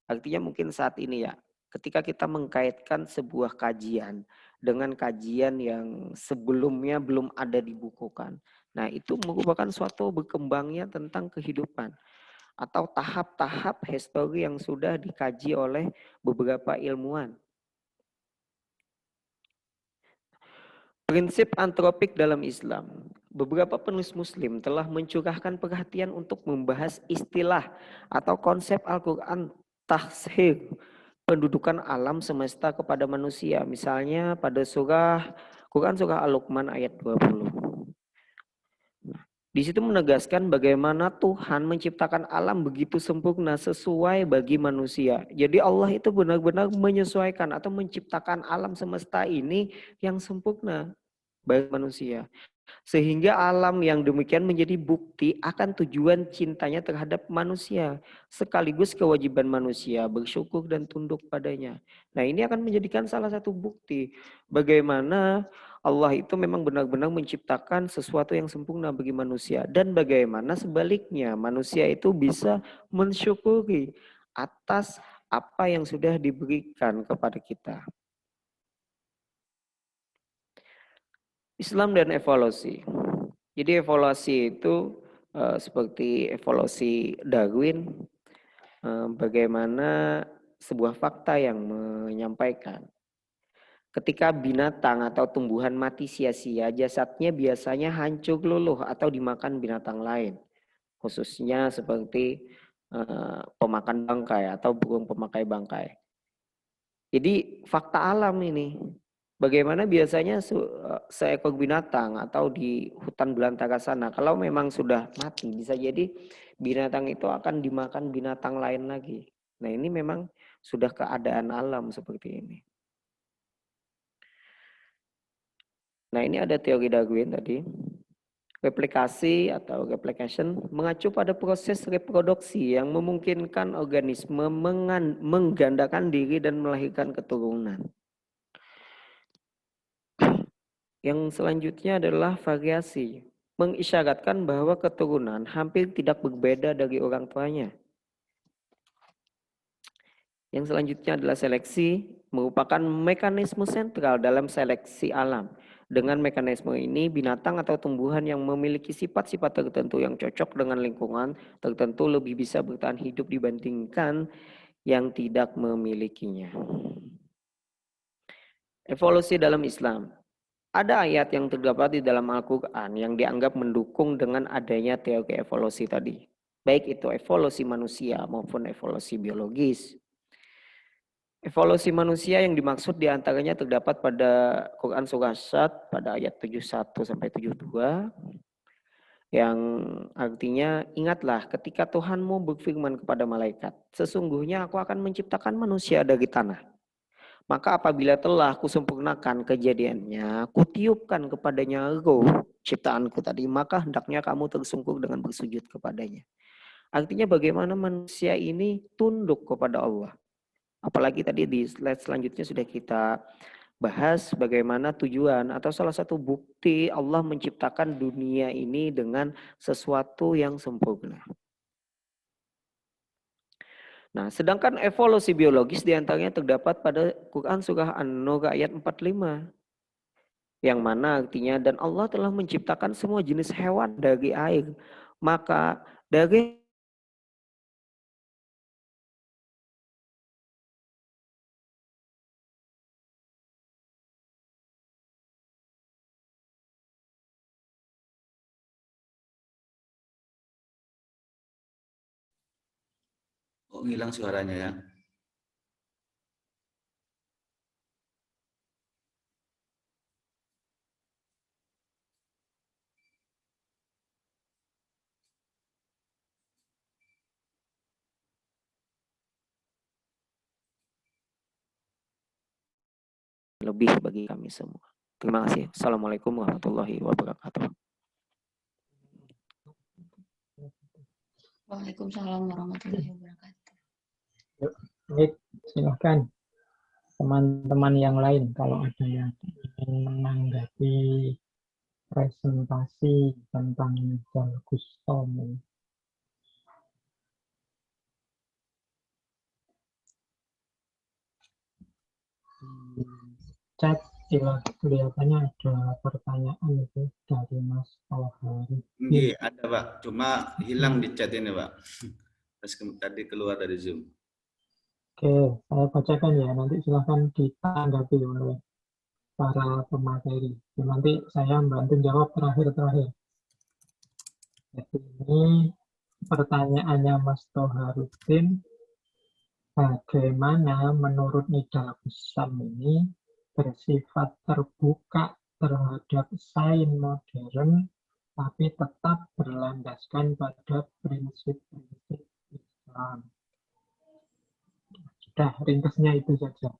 Artinya mungkin saat ini ya, ketika kita mengkaitkan sebuah kajian dengan kajian yang sebelumnya belum ada dibukukan. Nah, itu merupakan suatu berkembangnya tentang kehidupan atau tahap-tahap histori yang sudah dikaji oleh beberapa ilmuwan. Prinsip antropik dalam Islam. Beberapa penulis Muslim telah mencurahkan perhatian untuk membahas istilah atau konsep Al-Quran tahsir, pendudukan alam semesta kepada manusia. Misalnya pada Quran surah Al-Luqman ayat 20. Di situ menegaskan bagaimana Tuhan menciptakan alam begitu sempurna sesuai bagi manusia. Jadi Allah itu benar-benar menyesuaikan atau menciptakan alam semesta ini yang sempurna bagi manusia. Sehingga alam yang demikian menjadi bukti akan tujuan cintanya terhadap manusia. Sekaligus kewajiban manusia bersyukur dan tunduk padanya. Nah, ini akan menjadikan salah satu bukti bagaimana Allah itu memang benar-benar menciptakan sesuatu yang sempurna bagi manusia. Dan bagaimana sebaliknya manusia itu bisa mensyukuri atas apa yang sudah diberikan kepada kita. Islam dan evolusi. Jadi evolusi itu seperti evolusi Darwin, bagaimana sebuah fakta yang menyampaikan ketika binatang atau tumbuhan mati sia-sia, jasadnya biasanya hancur luluh atau dimakan binatang lain. Khususnya seperti pemakan bangkai atau burung pemakai bangkai. Jadi fakta alam ini. Bagaimana biasanya seekor binatang atau di hutan belantara sana, kalau memang sudah mati, bisa jadi binatang itu akan dimakan binatang lain lagi. Nah, ini memang sudah keadaan alam seperti ini. Nah, ini ada teori Darwin tadi. Replikasi atau replication mengacu pada proses reproduksi yang memungkinkan organisme menggandakan diri dan melahirkan keturunan. Yang selanjutnya adalah variasi, mengisyaratkan bahwa keturunan hampir tidak berbeda dari orang tuanya. Yang selanjutnya adalah seleksi, merupakan mekanisme sentral dalam seleksi alam. Dengan mekanisme ini, binatang atau tumbuhan yang memiliki sifat-sifat tertentu yang cocok dengan lingkungan tertentu lebih bisa bertahan hidup dibandingkan yang tidak memilikinya. Evolusi dalam Islam. Ada ayat yang terdapat di dalam Al-Quran yang dianggap mendukung dengan adanya teori evolusi tadi. Baik itu evolusi manusia maupun evolusi biologis. Evolusi manusia yang dimaksud diantaranya terdapat pada Quran surah Sad pada ayat 71-72. Yang artinya ingatlah ketika Tuhanmu berfirman kepada malaikat. Sesungguhnya aku akan menciptakan manusia dari tanah. Maka apabila telah kusempurnakan kejadiannya, kutiupkan kepadanya roh ciptaanku tadi, maka hendaknya kamu tersungkur dengan bersujud kepadanya. Artinya bagaimana manusia ini tunduk kepada Allah. Apalagi tadi di slide selanjutnya sudah kita bahas bagaimana tujuan atau salah satu bukti Allah menciptakan dunia ini dengan sesuatu yang sempurna. Nah, sedangkan evolusi biologis diantaranya terdapat pada Quran surah An-Nur ayat 45. Yang mana artinya, dan Allah telah menciptakan semua jenis hewan dari air. Maka dari Oh, hilang suaranya ya. lebih bagi kami semua. Terima kasih. Assalamualaikum warahmatullahi wabarakatuh. Waalaikumsalam warahmatullahi wabarakatuh. Baik, silahkan teman-teman yang lain kalau ada yang ingin menanggapi presentasi tentang Nidal Gustom. Chat kelihatannya ada pertanyaan itu dari Mas Alhari. Iya, ada Pak. Cuma hilang di chat ini Pak. Terus tadi keluar dari Zoom. Oke, saya bacakan ya. Nanti silahkan ditanggapi oleh para pemateri. Nanti saya bantu jawab terakhir-terakhir. Jadi ini pertanyaannya Mas Toharudin. Bagaimana menurut Nidal Gustom ini bersifat terbuka terhadap sains modern, tapi tetap berlandaskan pada prinsip-prinsip Islam. Sudah, ringkasnya itu saja.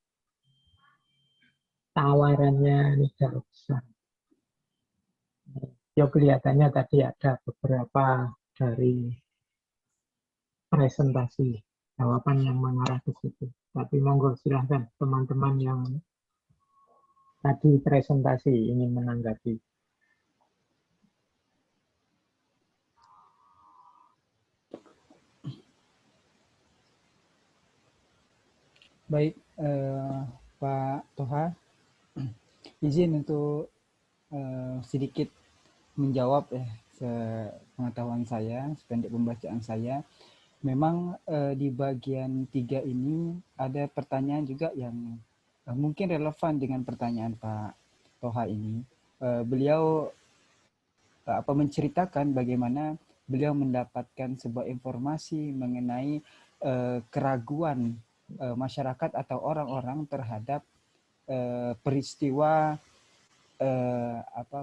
Tawarannya Nidal Gustom. Ya, kelihatannya tadi ada beberapa dari presentasi jawaban yang mengarah ke situ. Tapi monggo silahkan teman-teman yang tadi presentasi ingin menanggapi. Baik, Pak Toha, izin untuk sedikit menjawab ya sepengetahuan saya, sependek pembacaan saya. Memang di bagian 3 ini ada pertanyaan juga yang mungkin relevan dengan pertanyaan Pak Toha ini. Beliau menceritakan bagaimana beliau mendapatkan sebuah informasi mengenai keraguan masyarakat atau orang-orang terhadap peristiwa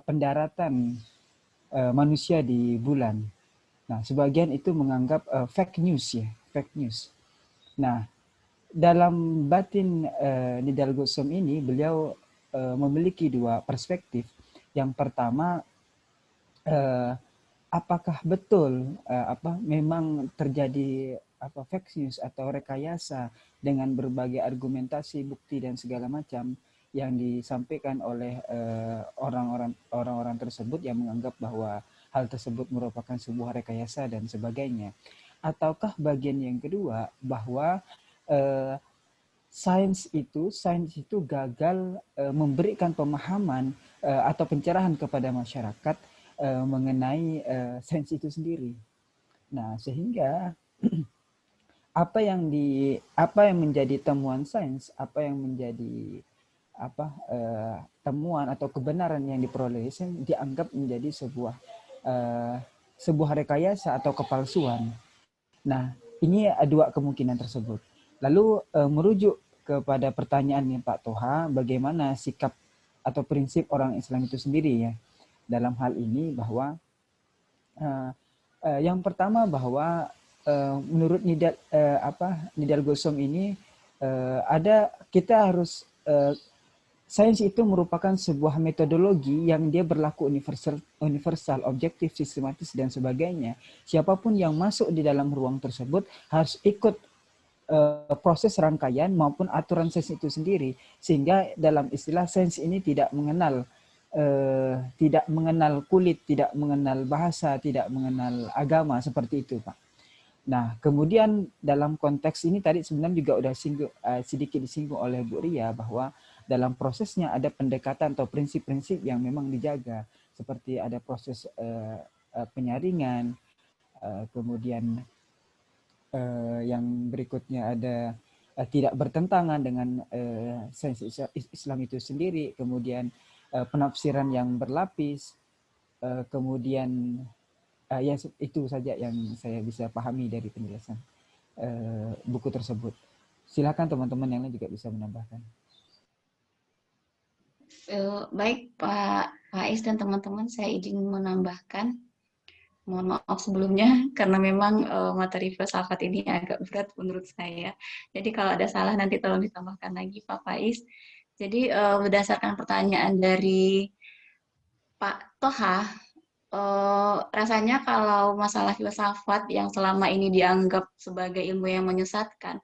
pendaratan manusia di bulan. Nah, sebagian itu menganggap fake news ya, fake news. Nah, dalam batin Nidal Gustom ini beliau memiliki dua perspektif. Yang pertama, apakah betul memang terjadi fake news atau rekayasa dengan berbagai argumentasi, bukti dan segala macam yang disampaikan oleh orang-orang tersebut yang menganggap bahwa hal tersebut merupakan sebuah rekayasa dan sebagainya. Ataukah bagian yang kedua bahwa sains itu gagal memberikan pemahaman atau pencerahan kepada masyarakat mengenai sains itu sendiri. Nah, sehingga apa yang menjadi temuan sains, apa yang menjadi temuan atau kebenaran yang diperoleh dianggap menjadi sebuah rekayasa atau kepalsuan. Nah, ini dua kemungkinan tersebut. Lalu merujuk kepada pertanyaannya Pak Toha, bagaimana sikap atau prinsip orang Islam itu sendiri ya dalam hal ini, bahwa yang pertama bahwa menurut Nidal Gustom ini kita harus sains itu merupakan sebuah metodologi yang dia berlaku universal, objektif, sistematis dan sebagainya. Siapapun yang masuk di dalam ruang tersebut harus ikut proses rangkaian maupun aturan sains itu sendiri, sehingga dalam istilah sains ini tidak mengenal kulit, tidak mengenal bahasa, tidak mengenal agama, seperti itu Pak. Nah, kemudian dalam konteks ini tadi sebenarnya juga udah sedikit disinggung oleh Bu Ria bahwa dalam prosesnya ada pendekatan atau prinsip-prinsip yang memang dijaga, seperti ada proses penyaringan, kemudian yang berikutnya ada tidak bertentangan dengan sains Islam itu sendiri, kemudian penafsiran yang berlapis, kemudian ya itu saja yang saya bisa pahami dari penjelasan buku tersebut. Silakan teman-teman yang lain juga bisa menambahkan. Baik Pak Faiz dan teman-teman, saya izin menambahkan. Mohon maaf sebelumnya karena memang materi filsafat ini agak berat menurut saya. Jadi kalau ada salah nanti tolong ditambahkan lagi Pak Faiz. Jadi berdasarkan pertanyaan dari Pak Toha, rasanya kalau masalah filsafat yang selama ini dianggap sebagai ilmu yang menyesatkan,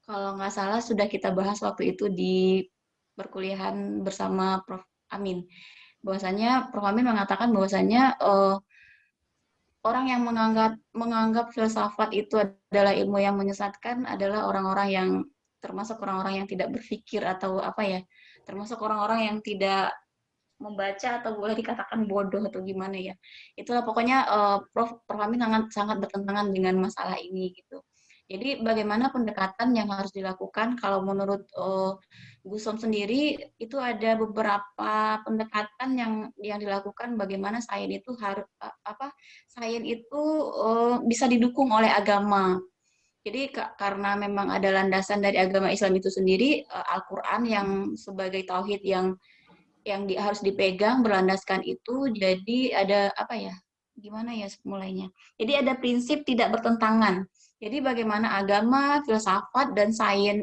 kalau nggak salah sudah kita bahas waktu itu di perkuliahan bersama Prof. Amin. Bahwasanya Prof. Amin mengatakan bahwasanya orang yang menganggap filsafat itu adalah ilmu yang menyesatkan adalah orang-orang yang termasuk orang-orang yang tidak berpikir atau apa ya, termasuk orang-orang yang tidak membaca atau boleh dikatakan bodoh atau gimana ya. Itulah pokoknya Prof. Amin sangat bertentangan dengan masalah ini gitu. Jadi bagaimana pendekatan yang harus dilakukan kalau menurut Gusom sendiri itu ada beberapa pendekatan yang dilakukan bagaimana sains itu harus sains itu bisa didukung oleh agama. Jadi karena memang ada landasan dari agama Islam itu sendiri, Al-Qur'an yang sebagai tauhid yang harus dipegang berlandaskan itu, jadi ada apa ya, gimana ya mulainya, jadi ada prinsip tidak bertentangan. Jadi bagaimana agama, filsafat, dan sains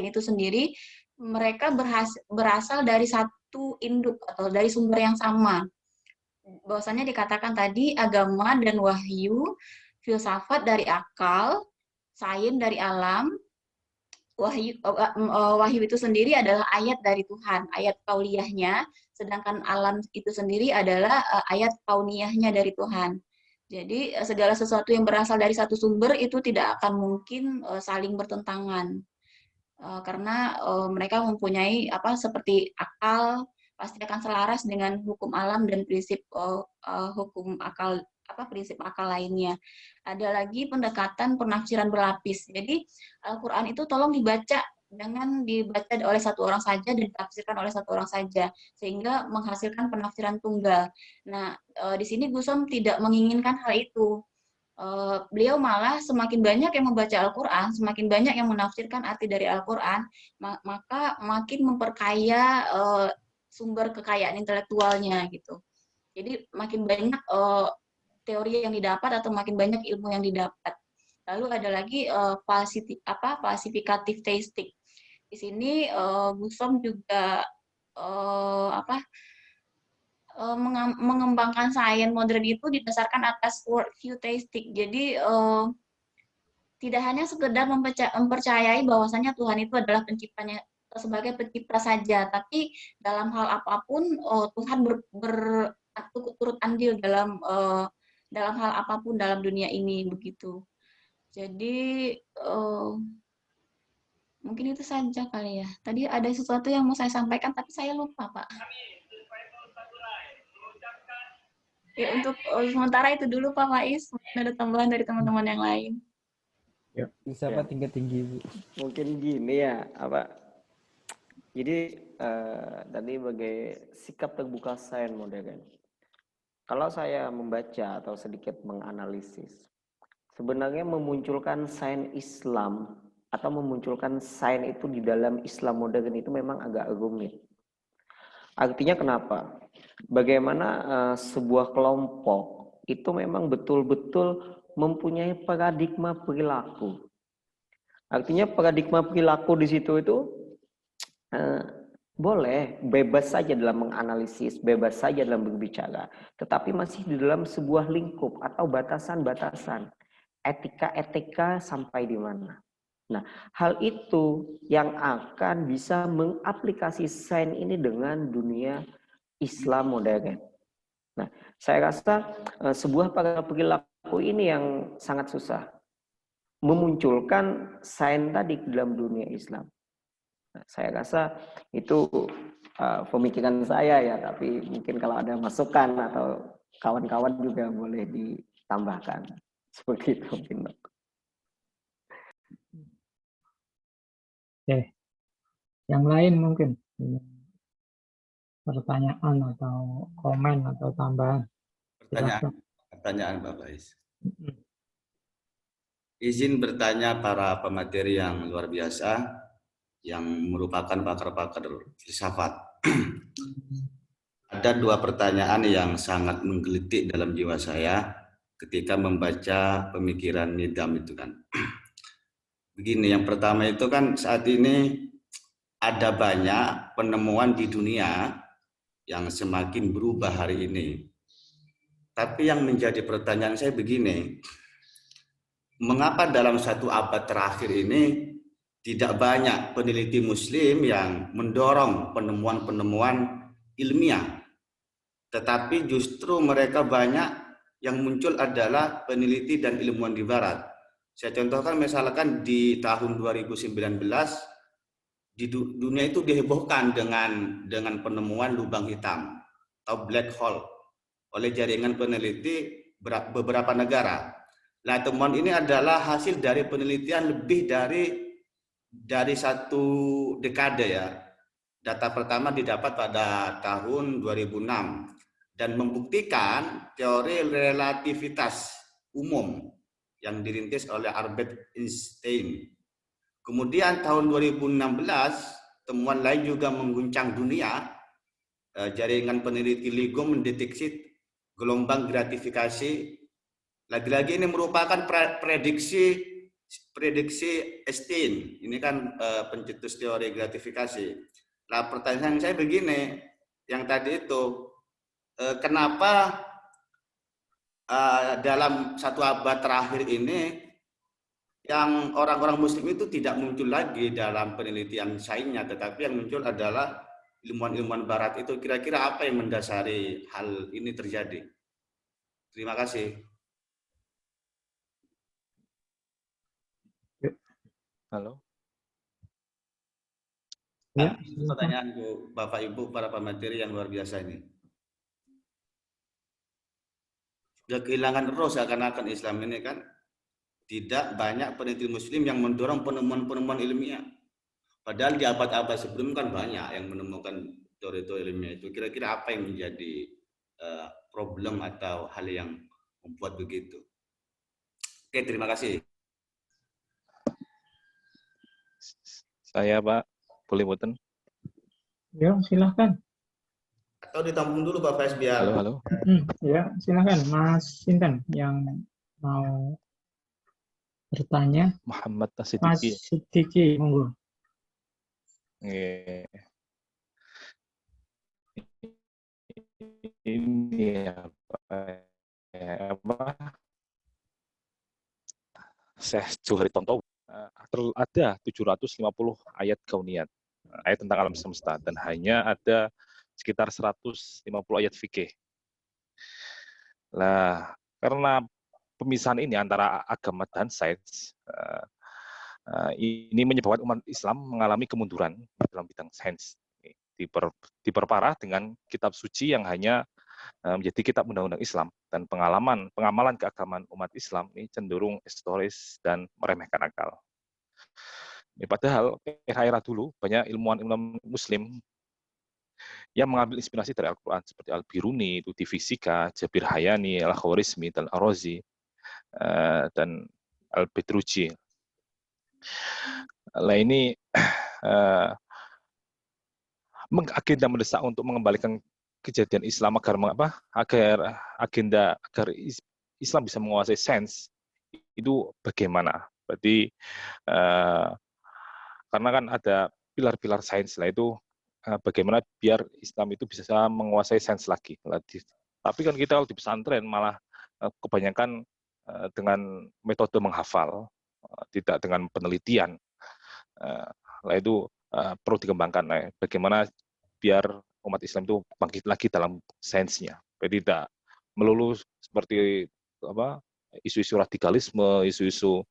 itu sendiri mereka berasal dari satu induk atau dari sumber yang sama. Bahwasanya dikatakan tadi agama dan wahyu, filsafat dari akal, sains dari alam, wahyu itu sendiri adalah ayat dari Tuhan, ayat kauliyahnya, sedangkan alam itu sendiri adalah ayat kauniyahnya dari Tuhan. Jadi segala sesuatu yang berasal dari satu sumber itu tidak akan mungkin saling bertentangan. Karena mereka mempunyai seperti akal pasti akan selaras dengan hukum alam dan prinsip hukum akal prinsip akal lainnya. Ada lagi pendekatan penafsiran berlapis. Jadi Al-Qur'an itu tolong dibaca, jangan dibaca oleh satu orang saja dan ditafsirkan oleh satu orang saja sehingga menghasilkan penafsiran tunggal. Nah, di sini Gusom tidak menginginkan hal itu. Beliau malah semakin banyak yang membaca Al-Qur'an, semakin banyak yang menafsirkan arti dari Al-Qur'an, maka makin memperkaya sumber kekayaan intelektualnya gitu. Jadi makin banyak teori yang didapat atau makin banyak ilmu yang didapat. Lalu ada lagi falsifikatif theistic. Di sini Gusom juga mengembangkan sains modern itu didasarkan atas worldview theistic. Jadi tidak hanya sekedar mempercayai bahwasanya Tuhan itu adalah penciptanya sebagai pencipta saja, tapi dalam hal apapun Tuhan turut andil dalam hal apapun dalam dunia ini begitu. Jadi mungkin itu saja kali ya. Tadi ada sesuatu yang mau saya sampaikan tapi saya lupa, Pak. Ya, untuk sementara itu dulu Pak Faiz. Mungkin ada tambahan dari teman-teman yang lain. Bisa Pak tinggi-tinggi. Mungkin gini ya, jadi tadi sebagai sikap terbuka sains modern. Kalau saya membaca atau sedikit menganalisis, sebenarnya memunculkan sains Islam atau memunculkan sains itu di dalam Islam modern itu memang agak rumit. Artinya kenapa? Bagaimana sebuah kelompok itu memang betul-betul mempunyai paradigma perilaku. Artinya paradigma perilaku di situ itu boleh bebas saja dalam menganalisis, bebas saja dalam berbicara, tetapi masih di dalam sebuah lingkup atau batasan-batasan etika-etika sampai di mana. Nah, hal itu yang akan bisa mengaplikasi sains ini dengan dunia Islam modern. Nah, saya rasa sebuah paradigma perilaku ini yang sangat susah. memunculkan sains tadi dalam dunia Islam. Nah, saya rasa itu pemikiran saya ya, tapi mungkin kalau ada masukan atau kawan-kawan juga boleh ditambahkan. Seperti itu mungkin, Pak. Oke, yang lain mungkin pertanyaan atau komen atau tambahan. Pertanyaan Pak Faiz. Izin bertanya para pemateri yang luar biasa, yang merupakan pakar-pakar filsafat. Ada dua pertanyaan yang sangat menggelitik dalam jiwa saya ketika membaca pemikiran Nidam itu kan. Begini, yang pertama itu kan saat ini ada banyak penemuan di dunia yang semakin berubah hari ini. Tapi yang menjadi pertanyaan saya begini, mengapa dalam satu abad terakhir ini tidak banyak peneliti Muslim yang mendorong penemuan-penemuan ilmiah, tetapi justru mereka banyak yang muncul adalah peneliti dan ilmuwan di Barat. Saya contohkan misalkan di tahun 2019 di dunia itu dihebohkan dengan penemuan lubang hitam atau black hole oleh jaringan peneliti beberapa negara. Nah, temuan ini adalah hasil dari penelitian lebih dari 1 dekade ya. Data pertama didapat pada tahun 2006 dan membuktikan teori relativitas umum yang dirintis oleh Albert Einstein. Kemudian tahun 2016 temuan lain juga mengguncang dunia. Jaringan peneliti LIGO mendeteksi gelombang gratifikasi. Lagi-lagi ini merupakan prediksi Einstein. Ini kan pencetus teori gratifikasi. Nah, pertanyaan saya begini, yang tadi itu, kenapa dalam satu abad terakhir ini yang orang-orang Muslim itu tidak muncul lagi dalam penelitian sainsnya, tetapi yang muncul adalah ilmuwan-ilmuwan Barat itu. Kira-kira apa yang mendasari hal ini terjadi? Terima kasih. Halo. Ya, pertanyaan Bapak Ibu para pemateri yang luar biasa ini. Sudah kehilangan roh seakan-akan Islam ini kan. Tidak banyak peneliti Muslim yang mendorong penemuan-penemuan ilmiah. Padahal di abad-abad sebelum kan banyak yang menemukan teori-teori ilmiah itu. Kira-kira apa yang menjadi problem atau hal yang membuat begitu? Oke, terima kasih. Saya Pak, boleh boten? ya silahkan. Atau ditampung dulu Pak Faiz biar. Halo. Ya silahkan Mas Sinten yang mau bertanya. Muhammad Mas Siddiqui. Siddiqui, monggo. Ini apa? Syekh Johari Tontowi. Ada 750 ayat kauniyat, ayat tentang alam semesta, dan hanya ada sekitar 150 ayat fikih. Nah, karena pemisahan ini antara agama dan sains, ini menyebabkan umat Islam mengalami kemunduran dalam bidang sains. Diperparah dengan kitab suci yang hanya menjadi kitab undang-undang Islam, dan pengamalan keagamaan umat Islam ini cenderung historis dan meremehkan akal. Padahal era-era dulu banyak ilmuwan Muslim yang mengambil inspirasi dari Al-Quran seperti Al-Biruni itu di fisika, Jabir Hayani, Al-Khwarizmi, dan Ar-Razi, dan Al-Bedruji. Nah, ini agenda mendesak untuk mengembalikan kejadian Islam agar Islam bisa menguasai sains itu bagaimana? Berarti karena kan ada pilar-pilar sains lah itu, bagaimana biar Islam itu bisa menguasai sains lagi. Tapi kan kita kalau di pesantren malah kebanyakan dengan metode menghafal, tidak dengan penelitian. Lah itu perlu dikembangkan. Bagaimana biar umat Islam itu bangkit lagi dalam sainsnya, jadi tidak melulu seperti isu-isu radikalisme, isu-isu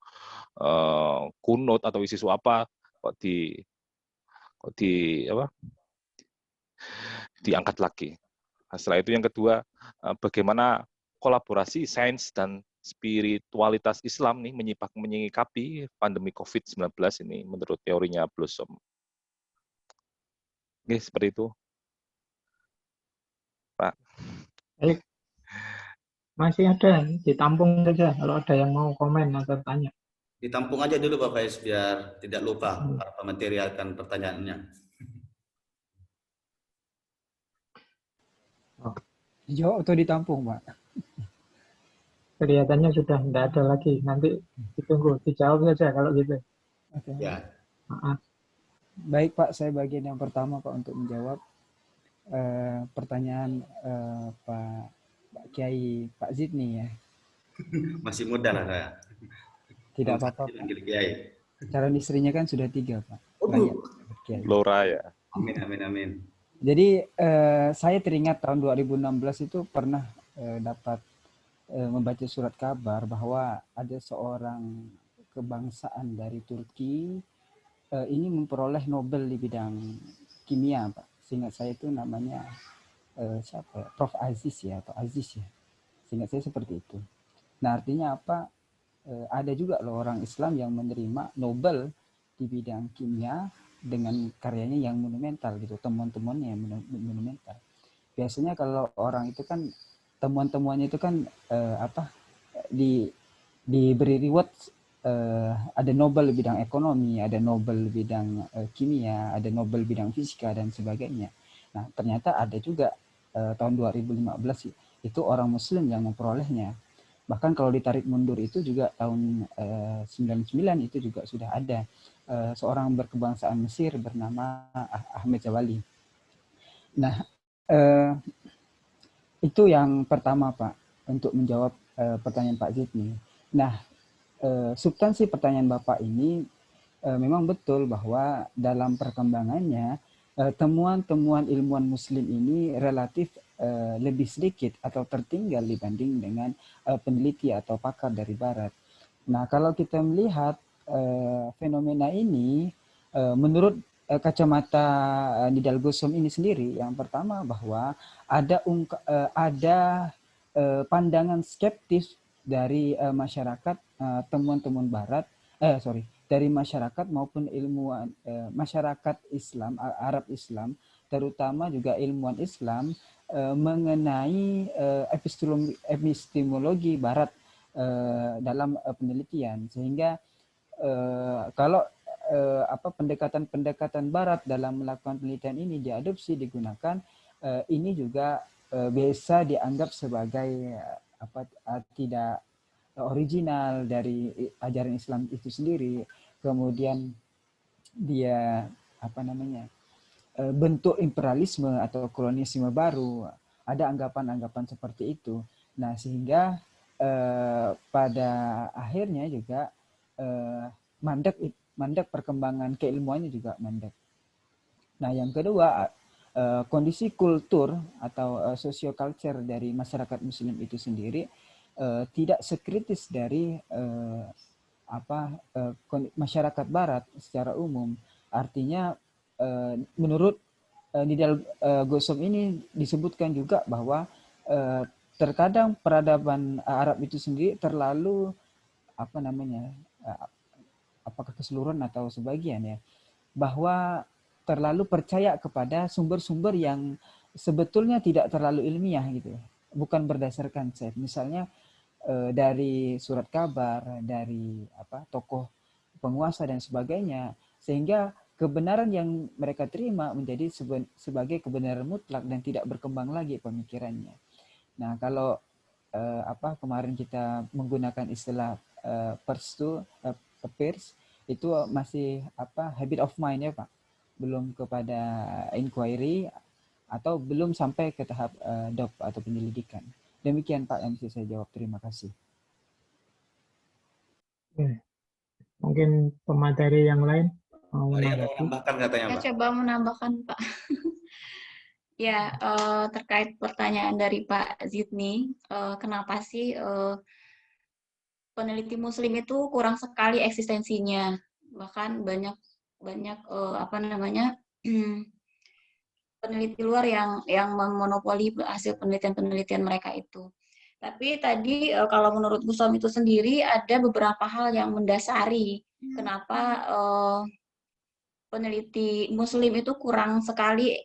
kunut atau isu-isu apa kok diangkat lagi. Nah, setelah itu yang kedua, bagaimana kolaborasi sains dan spiritualitas Islam nih menyikapi pandemi COVID-19 ini menurut teorinya Blossom. Oke, seperti itu, Pak. Baik, masih ada, ditampung saja kalau ada yang mau komen atau tanya. Ditampung aja dulu Pak Faiz biar tidak lupa para materi akan pertanyaannya. Dijawab atau ditampung, Pak? Kelihatannya sudah tidak ada lagi. Nanti ditunggu, dijawab saja kalau gitu. Oke. Ya. Baik Pak, saya bagian yang pertama Pak untuk menjawab pertanyaan Pak Kiai Pak Zidni ya. Masih muda lah saya. Tidak apa-apa Pak. Calon istrinya kan sudah 3 Pak. Layak Kiai. Lora ya. Amin, amin, amin. Jadi saya teringat tahun 2016 itu pernah dapat membaca surat kabar bahwa ada seorang kebangsaan dari Turki ini memperoleh Nobel di bidang kimia, Pak. Seingat saya itu namanya siapa? Prof. Aziz ya atau Aziz ya. Seingat saya seperti itu. Nah artinya apa? Ada juga loh orang Islam yang menerima Nobel di bidang kimia dengan karyanya yang monumental gitu, temuan-temuannya yang monumental. Biasanya kalau orang itu kan temuan-temuannya itu kan diberi reward, ada Nobel bidang ekonomi, ada Nobel bidang kimia, ada Nobel bidang fisika dan sebagainya. Nah ternyata ada juga tahun 2015 itu orang Muslim yang memperolehnya. Bahkan kalau ditarik mundur itu juga tahun 99 itu juga sudah ada seorang berkebangsaan Mesir bernama Ahmed Jawali. Nah, itu yang pertama Pak, untuk menjawab pertanyaan Pak Zidni. Nah, substansi pertanyaan Bapak ini memang betul bahwa dalam perkembangannya temuan-temuan ilmuwan Muslim ini relatif lebih sedikit atau tertinggal dibanding dengan peneliti atau pakar dari Barat. Nah, kalau kita melihat fenomena ini menurut kacamata Nidal Gosom ini sendiri, yang pertama bahwa ada pandangan skeptis dari masyarakat temuan-temuan Barat, dari masyarakat maupun ilmuwan masyarakat Islam, Arab Islam, terutama juga ilmuwan Islam mengenai epistemologi Barat dalam penelitian, sehingga kalau pendekatan Barat dalam melakukan penelitian ini diadopsi, digunakan, ini juga bisa dianggap sebagai tidak original dari ajaran Islam itu sendiri. Kemudian dia bentuk imperialisme atau kolonialisme baru, ada anggapan-anggapan seperti itu. Nah sehingga pada akhirnya juga mandek perkembangan keilmuannya juga mandek. Nah yang kedua, kondisi kultur atau socio-culture dari masyarakat Muslim itu sendiri tidak sekritis dari masyarakat Barat secara umum. Artinya menurut Nidal Gosom ini disebutkan juga bahwa terkadang peradaban Arab itu sendiri terlalu apakah keseluruhan atau sebagian ya, bahwa terlalu percaya kepada sumber-sumber yang sebetulnya tidak terlalu ilmiah gitu, bukan berdasarkan set. Misalnya dari surat kabar, dari tokoh penguasa dan sebagainya, sehingga kebenaran yang mereka terima menjadi sebagai kebenaran mutlak dan tidak berkembang lagi pemikirannya. Nah kalau kemarin kita menggunakan istilah PIRS itu masih habit of mind ya Pak, belum kepada inquiry atau belum sampai ke tahap DOP atau penyelidikan. Demikian Pak yang bisa saya jawab. Terima kasih. Mungkin pemateri yang lain mau menambahkan katanya Pak. Saya coba menambahkan Pak. Ya, terkait pertanyaan dari Pak Zidni, kenapa sih peneliti Muslim itu kurang sekali eksistensinya, bahkan banyak apa namanya peneliti luar yang memonopoli hasil penelitian mereka itu. Tapi tadi kalau menurut Gusom itu sendiri ada beberapa hal yang mendasari kenapa peneliti Muslim itu kurang sekali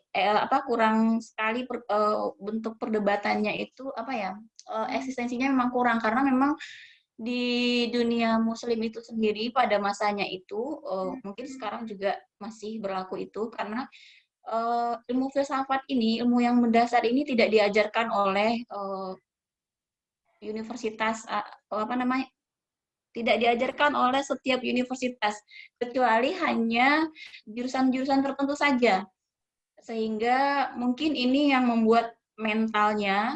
bentuk perdebatannya itu eksistensinya memang kurang, karena memang di dunia Muslim itu sendiri pada masanya itu mungkin sekarang juga masih berlaku itu, karena ilmu filsafat ini, ilmu yang mendasar ini tidak diajarkan oleh universitas tidak diajarkan oleh setiap universitas, kecuali hanya jurusan-jurusan tertentu saja. Sehingga mungkin ini yang membuat mentalnya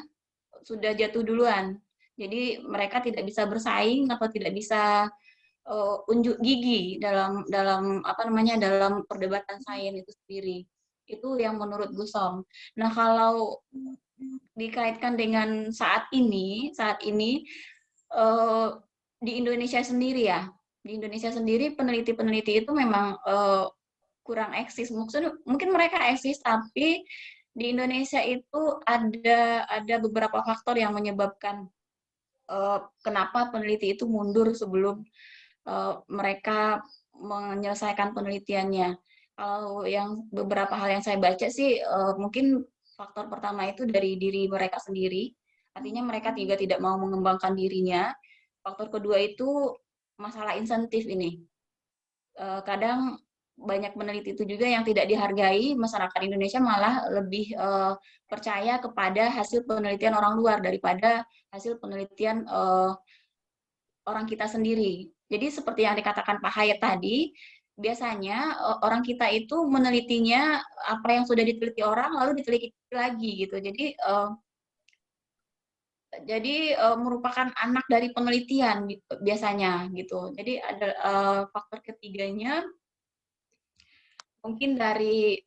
sudah jatuh duluan. Jadi mereka tidak bisa bersaing atau tidak bisa unjuk gigi dalam dalam perdebatan sains itu sendiri. Itu yang menurut Gusom. Nah, kalau dikaitkan dengan saat ini di Indonesia sendiri ya, di Indonesia sendiri peneliti-peneliti itu memang kurang eksis. Mungkin mereka eksis, tapi di Indonesia itu ada beberapa faktor yang menyebabkan kenapa peneliti itu mundur sebelum mereka menyelesaikan penelitiannya. Kalau yang beberapa hal yang saya baca sih, mungkin faktor pertama itu dari diri mereka sendiri, artinya mereka juga tidak mau mengembangkan dirinya. Faktor kedua itu masalah insentif ini. Kadang banyak peneliti itu juga yang tidak dihargai, masyarakat Indonesia malah lebih percaya kepada hasil penelitian orang luar daripada hasil penelitian orang kita sendiri. Jadi seperti yang dikatakan Pak Hayat tadi, biasanya orang kita itu menelitinya apa yang sudah diteliti orang lalu diteliti lagi gitu. Jadi merupakan anak dari penelitian biasanya gitu. Jadi ada faktor ketiganya mungkin dari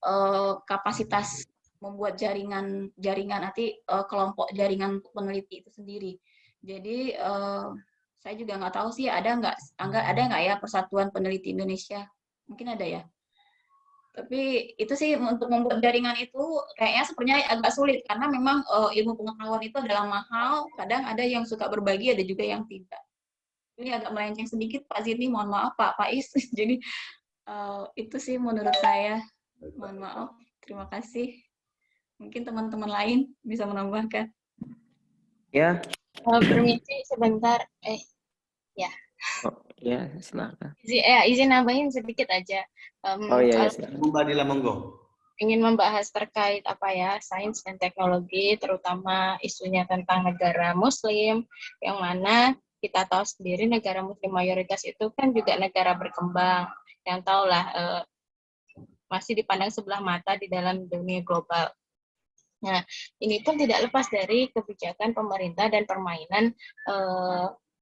kapasitas membuat jaringan nanti kelompok jaringan peneliti itu sendiri. Jadi saya juga nggak tahu sih ada nggak ya Persatuan Peneliti Indonesia, mungkin ada ya. Tapi itu sih untuk membuat jaringan itu kayaknya sepertinya agak sulit, karena memang ilmu pengetahuan itu adalah mahal, kadang ada yang suka berbagi, ada juga yang tidak. Ini agak melenceng sedikit Pak Zidni, mohon maaf Pak Faiz. Jadi itu sih menurut saya, mohon maaf, terima kasih. Mungkin teman-teman lain bisa menambahkan. Ya. Permisi sebentar, ya. Oh, ya, silakan. Izin nambahin sedikit aja. Oh iya, silakan. Monggo. Ingin membahas terkait sains dan teknologi, terutama isunya tentang negara Muslim, yang mana kita tahu sendiri negara Muslim mayoritas itu kan juga negara berkembang, yang tahulah masih dipandang sebelah mata di dalam dunia global. Nah, ini pun tidak lepas dari kebijakan pemerintah dan permainan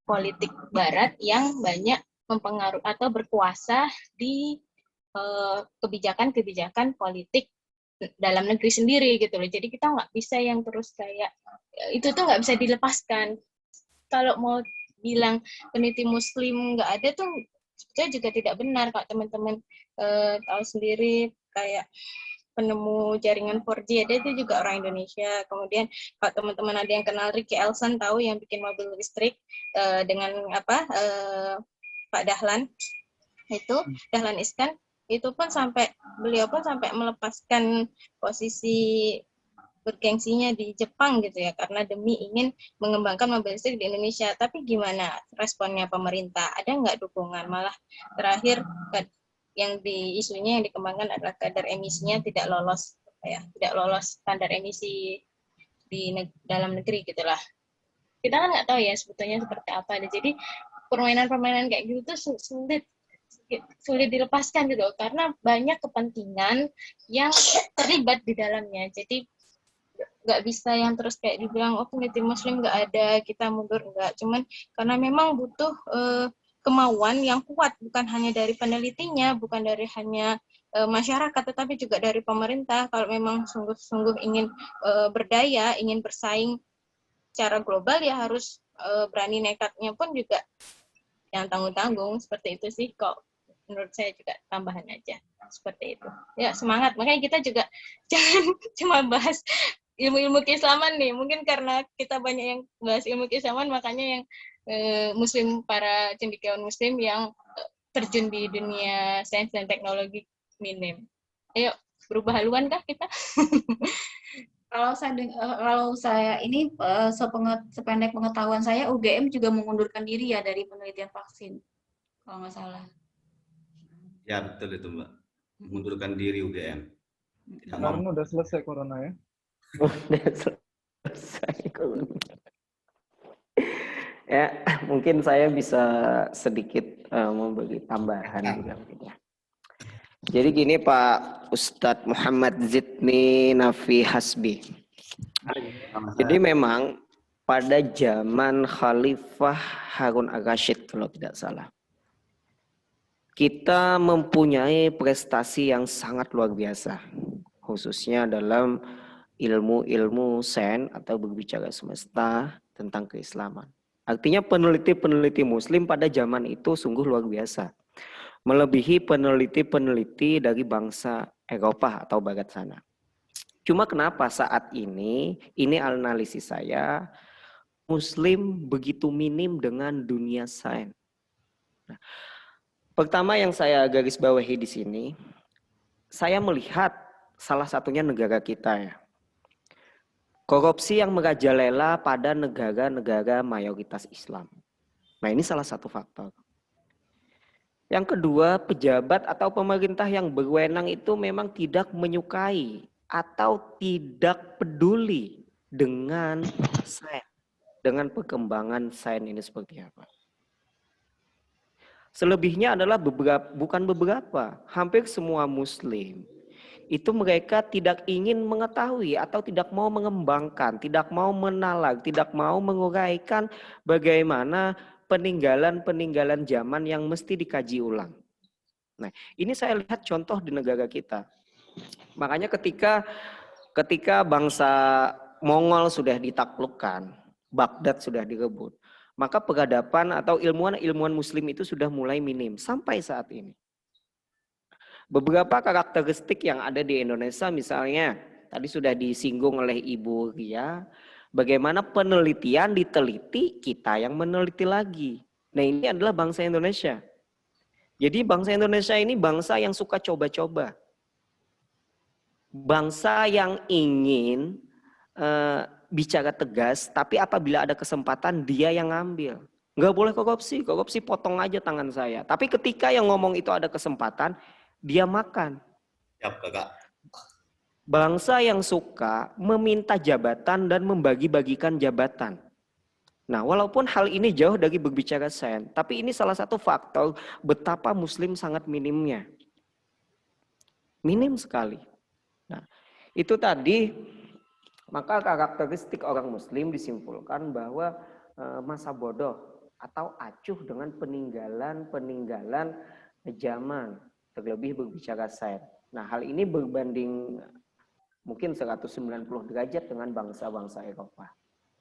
politik Barat yang banyak mempengaruhi atau berkuasa di kebijakan-kebijakan politik dalam negeri sendiri gitu loh. Jadi kita nggak bisa yang terus kayak itu tuh nggak bisa dilepaskan. Kalau mau bilang peneliti Muslim nggak ada tuh sebetulnya juga tidak benar. Kalau teman-teman tahu sendiri kayak penemu jaringan 4G ada itu juga orang Indonesia. Kemudian kalau teman-teman ada yang kenal Ricky Elson, tahu yang bikin mobil listrik dengan Pak Dahlan itu, Dahlan Iskan, itu pun beliau pun sampai melepaskan posisi bergengsinya di Jepang gitu ya, karena demi ingin mengembangkan mobil listrik di Indonesia. Tapi gimana responnya pemerintah? Ada nggak dukungan? Malah terakhir yang isunya yang dikembangkan adalah kadar emisinya tidak lolos standar emisi di dalam negeri gitulah. Kita kan nggak tahu ya sebetulnya seperti apa. Jadi permainan-permainan kayak gitu tuh sulit dilepaskan gitu, karena banyak kepentingan yang terlibat di dalamnya. Jadi nggak bisa yang terus kayak dibilang peneliti Muslim nggak ada, kita mundur, nggak. Cuman karena memang butuh kemauan yang kuat, bukan hanya dari penelitinya, bukan dari hanya masyarakat, tetapi juga dari pemerintah. Kalau memang sungguh-sungguh ingin berdaya, ingin bersaing secara global, ya harus berani nekatnya pun juga yang tanggung-tanggung, seperti itu sih kok menurut saya juga tambahan aja seperti itu. Ya semangat, makanya kita juga jangan cuma bahas ilmu-ilmu keislaman nih, mungkin karena kita banyak yang bahas ilmu keislaman makanya yang muslim, para cendekiawan muslim yang terjun di dunia sains dan teknologi minim. Ayo berubah haluan kah kita? Kalau saya ini sependek pengetahuan saya, UGM juga mengundurkan diri ya dari penelitian vaksin, kalau nggak salah. Ya betul itu Mbak, mengundurkan diri UGM. Karena udah selesai corona ya. Udah selesai. Ya, mungkin saya bisa sedikit memberi tambahan juga mungkin ya. Jadi gini Pak Ustadz Muhammad Zidni Nafi Hasbi. Jadi memang pada zaman Khalifah Harun al-Rashid kalau tidak salah, kita mempunyai prestasi yang sangat luar biasa, khususnya dalam ilmu-ilmu sains atau berbicara semesta tentang keislaman. Artinya peneliti-peneliti muslim pada zaman itu sungguh luar biasa, melebihi peneliti-peneliti dari bangsa Eropa atau Barat sana. Cuma kenapa saat ini analisis saya, muslim begitu minim dengan dunia sains. Nah, pertama yang saya garis bawahi di sini, saya melihat salah satunya negara kita ya. Korupsi yang merajalela pada negara-negara mayoritas Islam. Nah, ini salah satu faktor. Yang kedua, pejabat atau pemerintah yang berwenang itu memang tidak menyukai atau tidak peduli dengan sains, dengan perkembangan sains ini seperti apa. Selebihnya adalah bukan beberapa, hampir semua muslim itu mereka tidak ingin mengetahui atau tidak mau mengembangkan, tidak mau menalar, tidak mau menguraikan bagaimana peninggalan-peninggalan zaman yang mesti dikaji ulang. Nah, ini saya lihat contoh di negara kita. Makanya ketika bangsa Mongol sudah ditaklukkan, Baghdad sudah direbut, maka peradaban atau ilmuwan muslim itu sudah mulai minim sampai saat ini. Beberapa karakteristik yang ada di Indonesia misalnya, tadi sudah disinggung oleh Ibu Ria, bagaimana penelitian diteliti, kita yang meneliti lagi. Nah, ini adalah bangsa Indonesia. Jadi bangsa Indonesia ini bangsa yang suka coba-coba. Bangsa yang ingin bicara tegas, tapi apabila ada kesempatan dia yang ngambil. Nggak boleh korupsi potong aja tangan saya. Tapi ketika yang ngomong itu ada kesempatan, dia makan. Siap, Kakak. Bangsa yang suka meminta jabatan dan membagi-bagikan jabatan. Nah, walaupun hal ini jauh dari berbicara sains, tapi ini salah satu faktor betapa muslim sangat minimnya. Minim sekali. Nah, itu tadi, maka karakteristik orang muslim disimpulkan bahwa masa bodoh atau acuh dengan peninggalan zaman, terlebih berbicara sains. Nah, hal ini berbanding mungkin 190 derajat dengan bangsa-bangsa Eropa.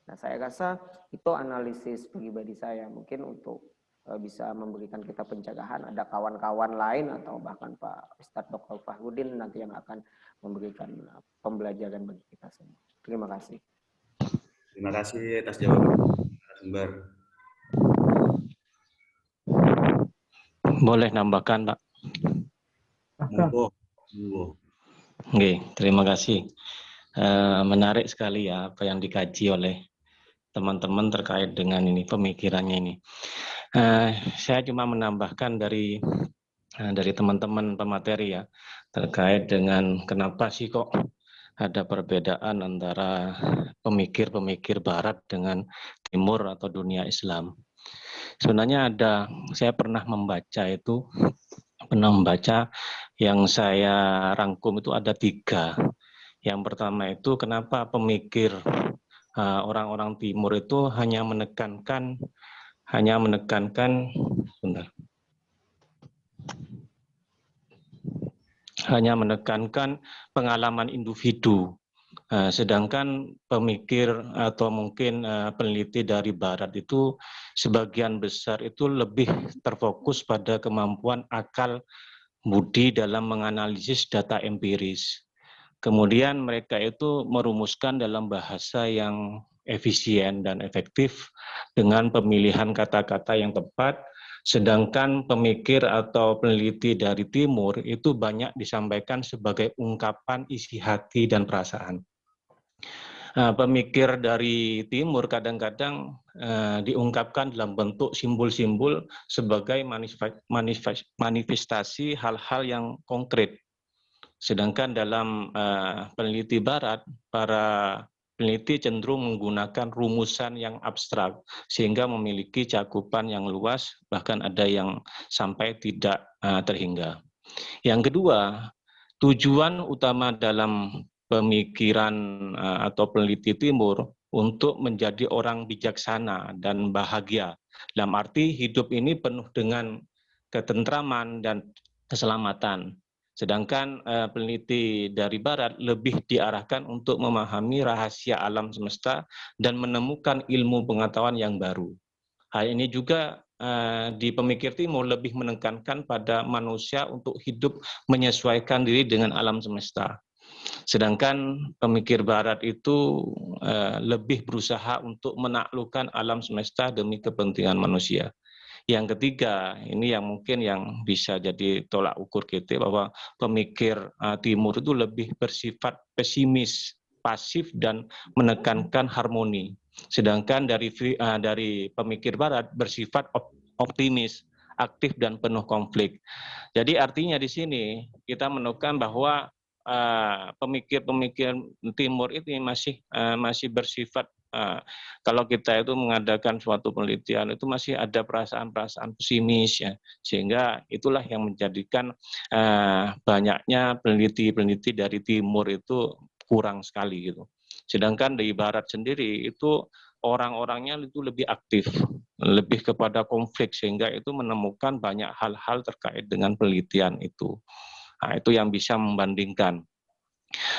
Nah, saya rasa itu analisis pribadi saya, mungkin untuk bisa memberikan kita pencegahan. Ada kawan-kawan lain atau bahkan Pak Ustadz Dr. Fahudin nanti yang akan memberikan pembelajaran bagi kita semua. Terima kasih. Terima kasih atas jawaban sumber. Boleh nambahkan, Pak? Oke, terima kasih. Menarik sekali ya apa yang dikaji oleh teman-teman terkait dengan ini pemikirannya ini. Saya cuma menambahkan dari teman-teman pemateri ya terkait dengan kenapa sih kok ada perbedaan antara pemikir-pemikir Barat dengan Timur atau dunia Islam. Sebenarnya saya pernah membaca yang saya rangkum itu ada 3. Yang pertama itu kenapa pemikir orang-orang Timur itu hanya menekankan pengalaman individu Sedangkan pemikir atau mungkin peneliti dari Barat itu sebagian besar itu lebih terfokus pada kemampuan akal budi dalam menganalisis data empiris. Kemudian mereka itu merumuskan dalam bahasa yang efisien dan efektif dengan pemilihan kata-kata yang tepat, sedangkan pemikir atau peneliti dari Timur itu banyak disampaikan sebagai ungkapan isi hati dan perasaan. Pemikir dari Timur kadang-kadang diungkapkan dalam bentuk simbol-simbol sebagai manifestasi hal-hal yang konkret. Sedangkan dalam peneliti Barat, para peneliti cenderung menggunakan rumusan yang abstrak sehingga memiliki cakupan yang luas, bahkan ada yang sampai tidak terhingga. Yang kedua, tujuan utama dalam pemikiran atau peneliti Timur untuk menjadi orang bijaksana dan bahagia. Dalam arti hidup ini penuh dengan ketentraman dan keselamatan. Sedangkan peneliti dari Barat lebih diarahkan untuk memahami rahasia alam semesta dan menemukan ilmu pengetahuan yang baru. Hal ini juga di pemikir Timur lebih menekankan pada manusia untuk hidup menyesuaikan diri dengan alam semesta. Sedangkan pemikir Barat itu lebih berusaha untuk menaklukkan alam semesta demi kepentingan manusia. Yang ketiga, ini yang mungkin yang bisa jadi tolak ukur kita, bahwa pemikir Timur itu lebih bersifat pesimis, pasif, dan menekankan harmoni. Sedangkan dari pemikir Barat bersifat optimis, aktif, dan penuh konflik. Jadi artinya di sini kita menemukan bahwa pemikir-pemikir Timur ini masih bersifat, kalau kita itu mengadakan suatu penelitian itu masih ada perasaan-perasaan pesimis ya, sehingga itulah yang menjadikan banyaknya peneliti-peneliti dari Timur itu kurang sekali gitu. Sedangkan di Barat sendiri itu orang-orangnya itu lebih aktif, lebih kepada konflik, sehingga itu menemukan banyak hal-hal terkait dengan penelitian itu. Nah, itu yang bisa membandingkan.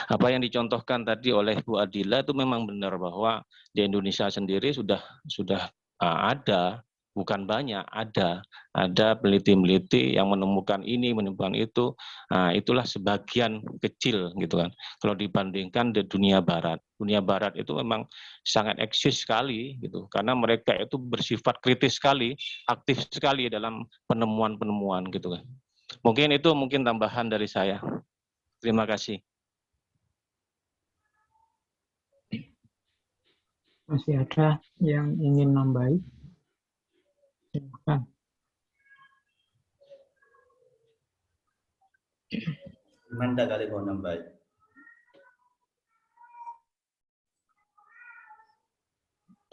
Apa yang dicontohkan tadi oleh Bu Adila itu memang benar bahwa di Indonesia sendiri sudah ada, bukan banyak, ada peneliti-peneliti yang menemukan ini, menemukan itu. Nah, itulah sebagian kecil gitu kan. Kalau dibandingkan di dunia Barat itu memang sangat eksis sekali gitu, karena mereka itu bersifat kritis sekali, aktif sekali dalam penemuan-penemuan gitu kan. Mungkin itu tambahan dari saya. Terima kasih. Masih ada yang ingin nambahi? Silakan. Manda kali mau nambahi.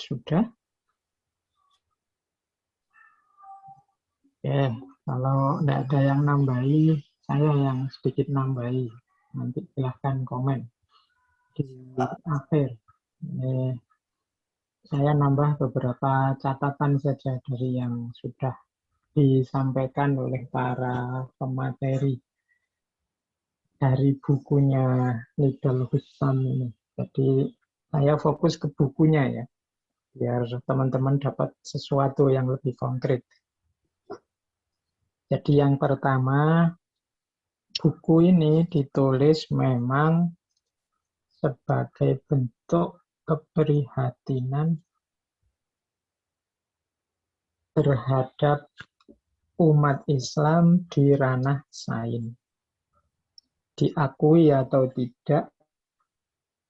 Sudah? Ya, kalau tidak ada yang nambahi, saya yang sedikit nambahi. Nanti silahkan komen di akhir. Saya nambah beberapa catatan saja dari yang sudah disampaikan oleh para pemateri dari bukunya Nidal Hussam ini. Jadi saya fokus ke bukunya ya, biar teman-teman dapat sesuatu yang lebih konkret. Jadi yang pertama, buku ini ditulis memang sebagai bentuk keprihatinan terhadap umat Islam di ranah sains. Diakui atau tidak,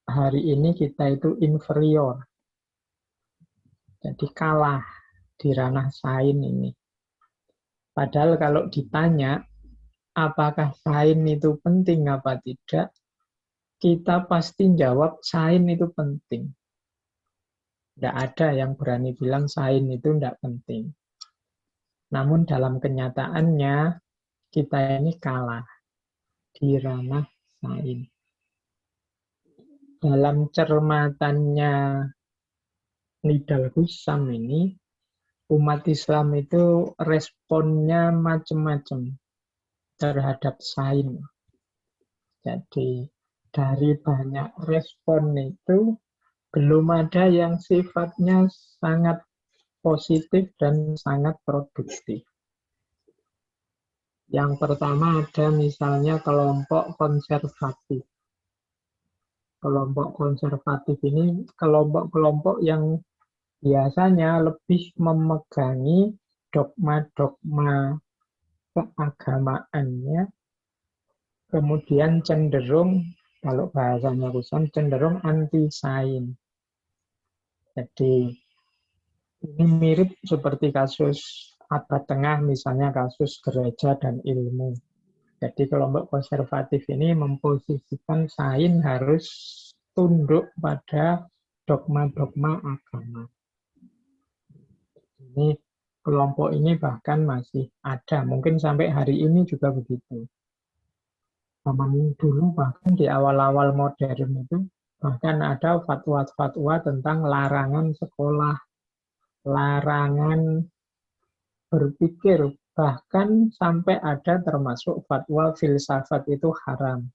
hari ini kita itu inferior. Jadi kalah di ranah sains ini. Padahal kalau ditanya, apakah sains itu penting apa tidak, kita pasti jawab sains itu penting. Tidak ada yang berani bilang sains itu tidak penting. Namun dalam kenyataannya, kita ini kalah di ranah sains. Dalam cermatannya Nidal Hussam ini, umat Islam itu responnya macam-macam terhadap sains. Jadi dari banyak respon itu belum ada yang sifatnya sangat positif dan sangat produktif. Yang pertama ada misalnya kelompok konservatif. Kelompok konservatif ini kelompok-kelompok yang biasanya lebih memegangi dogma-dogma keagamaannya, kemudian cenderung, kalau bahasanya Rusan, cenderung anti-sains. Jadi ini mirip seperti kasus abad tengah, misalnya kasus gereja dan ilmu. Jadi kelompok konservatif ini memposisikan sains harus tunduk pada dogma-dogma agama. Ini kelompok ini bahkan masih ada, mungkin sampai hari ini juga begitu. Zaman dulu bahkan di awal-awal modern itu bahkan ada fatwa-fatwa tentang larangan sekolah, larangan berpikir, bahkan sampai ada termasuk fatwa filsafat itu haram.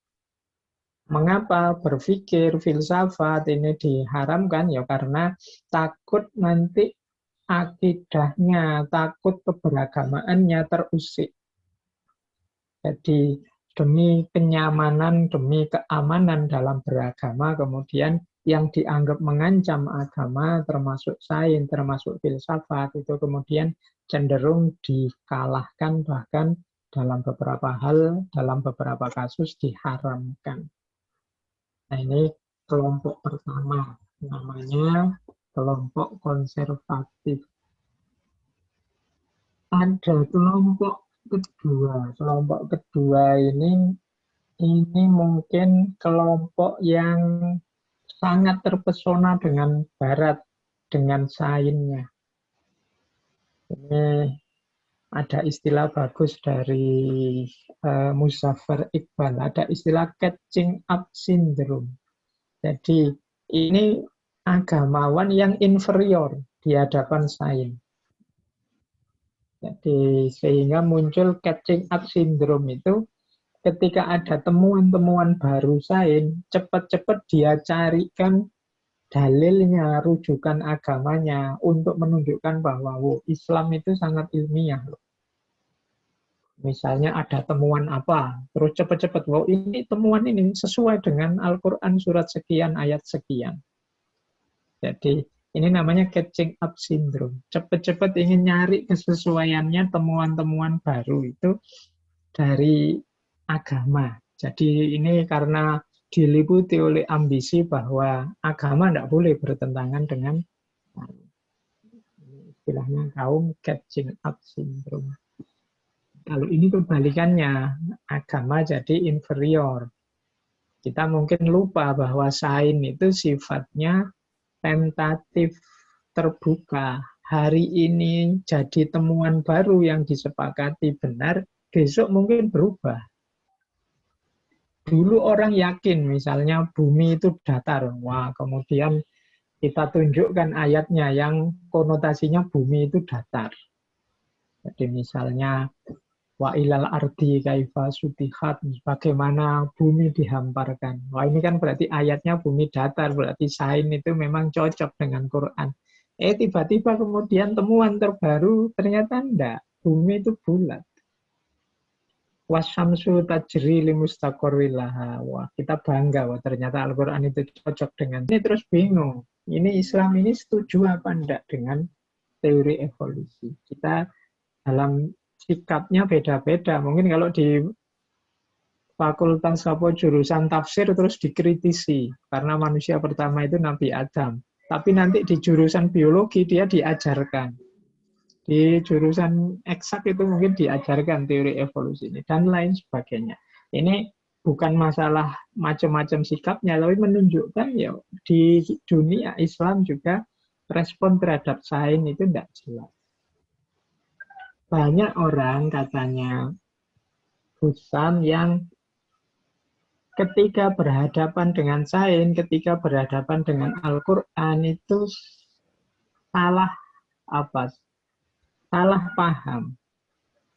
Mengapa berpikir filsafat ini diharamkan? Ya karena takut nanti akidahnya, takut keberagamaannya terusik. Jadi demi kenyamanan, demi keamanan dalam beragama, kemudian yang dianggap mengancam agama, termasuk sains, termasuk filsafat, itu kemudian cenderung dikalahkan, bahkan dalam beberapa hal, dalam beberapa kasus diharamkan. Nah ini kelompok pertama, namanya kelompok konservatif. Ada kelompok kedua. Kelompok kedua ini mungkin kelompok yang sangat terpesona dengan Barat, dengan sainsnya. Ini ada istilah bagus dari Muzaffar Iqbal, ada istilah catching up syndrome. Jadi ini agamawan yang inferior di hadapan sains. Jadi sehingga muncul catching up syndrome itu ketika ada temuan-temuan baru sains, cepat-cepat dia carikan dalilnya, rujukan agamanya untuk menunjukkan bahwa Islam itu sangat ilmiah. Misalnya ada temuan apa, terus cepat-cepat, ini temuan ini sesuai dengan Al-Quran surat sekian, ayat sekian. Jadi ini namanya catching up syndrome. Cepat-cepat ingin nyari kesesuaiannya temuan-temuan baru itu dari agama. Jadi ini karena diliputi oleh ambisi bahwa agama tidak boleh bertentangan dengan istilahnya kaum catching up syndrome. Kalau ini kebalikannya, agama jadi inferior. Kita mungkin lupa bahwa sains itu sifatnya tentatif, terbuka. Hari ini jadi temuan baru yang disepakati benar, besok mungkin berubah. Dulu orang yakin misalnya bumi itu datar. Wah, kemudian kita tunjukkan ayatnya yang konotasinya bumi itu datar. Jadi misalnya wa ilal ardi kaifa sutihat, bagaimana bumi dihamparkan. Wah, ini kan berarti ayatnya bumi datar, berarti sains itu memang cocok dengan Quran. Tiba-tiba kemudian temuan terbaru ternyata enggak, bumi itu bulat. Wasyamsu tajri limustaqarril laha. Wah, kita bangga, wah ternyata Al-Quran itu cocok dengan ini. Terus bingung, ini Islam ini setuju apa enggak dengan teori evolusi. Kita dalam sikapnya beda-beda. Mungkin kalau di fakultas jurusan tafsir terus dikritisi karena manusia pertama itu Nabi Adam. Tapi nanti di jurusan biologi dia diajarkan. Di jurusan eksak itu mungkin diajarkan teori evolusi ini dan lain sebagainya. Ini bukan masalah macam-macam sikapnya, tapi menunjukkan ya di dunia Islam juga respon terhadap sains itu tidak jelas. Banyak orang katanya Hussam yang ketika berhadapan dengan sains, ketika berhadapan dengan Al-Quran itu salah paham.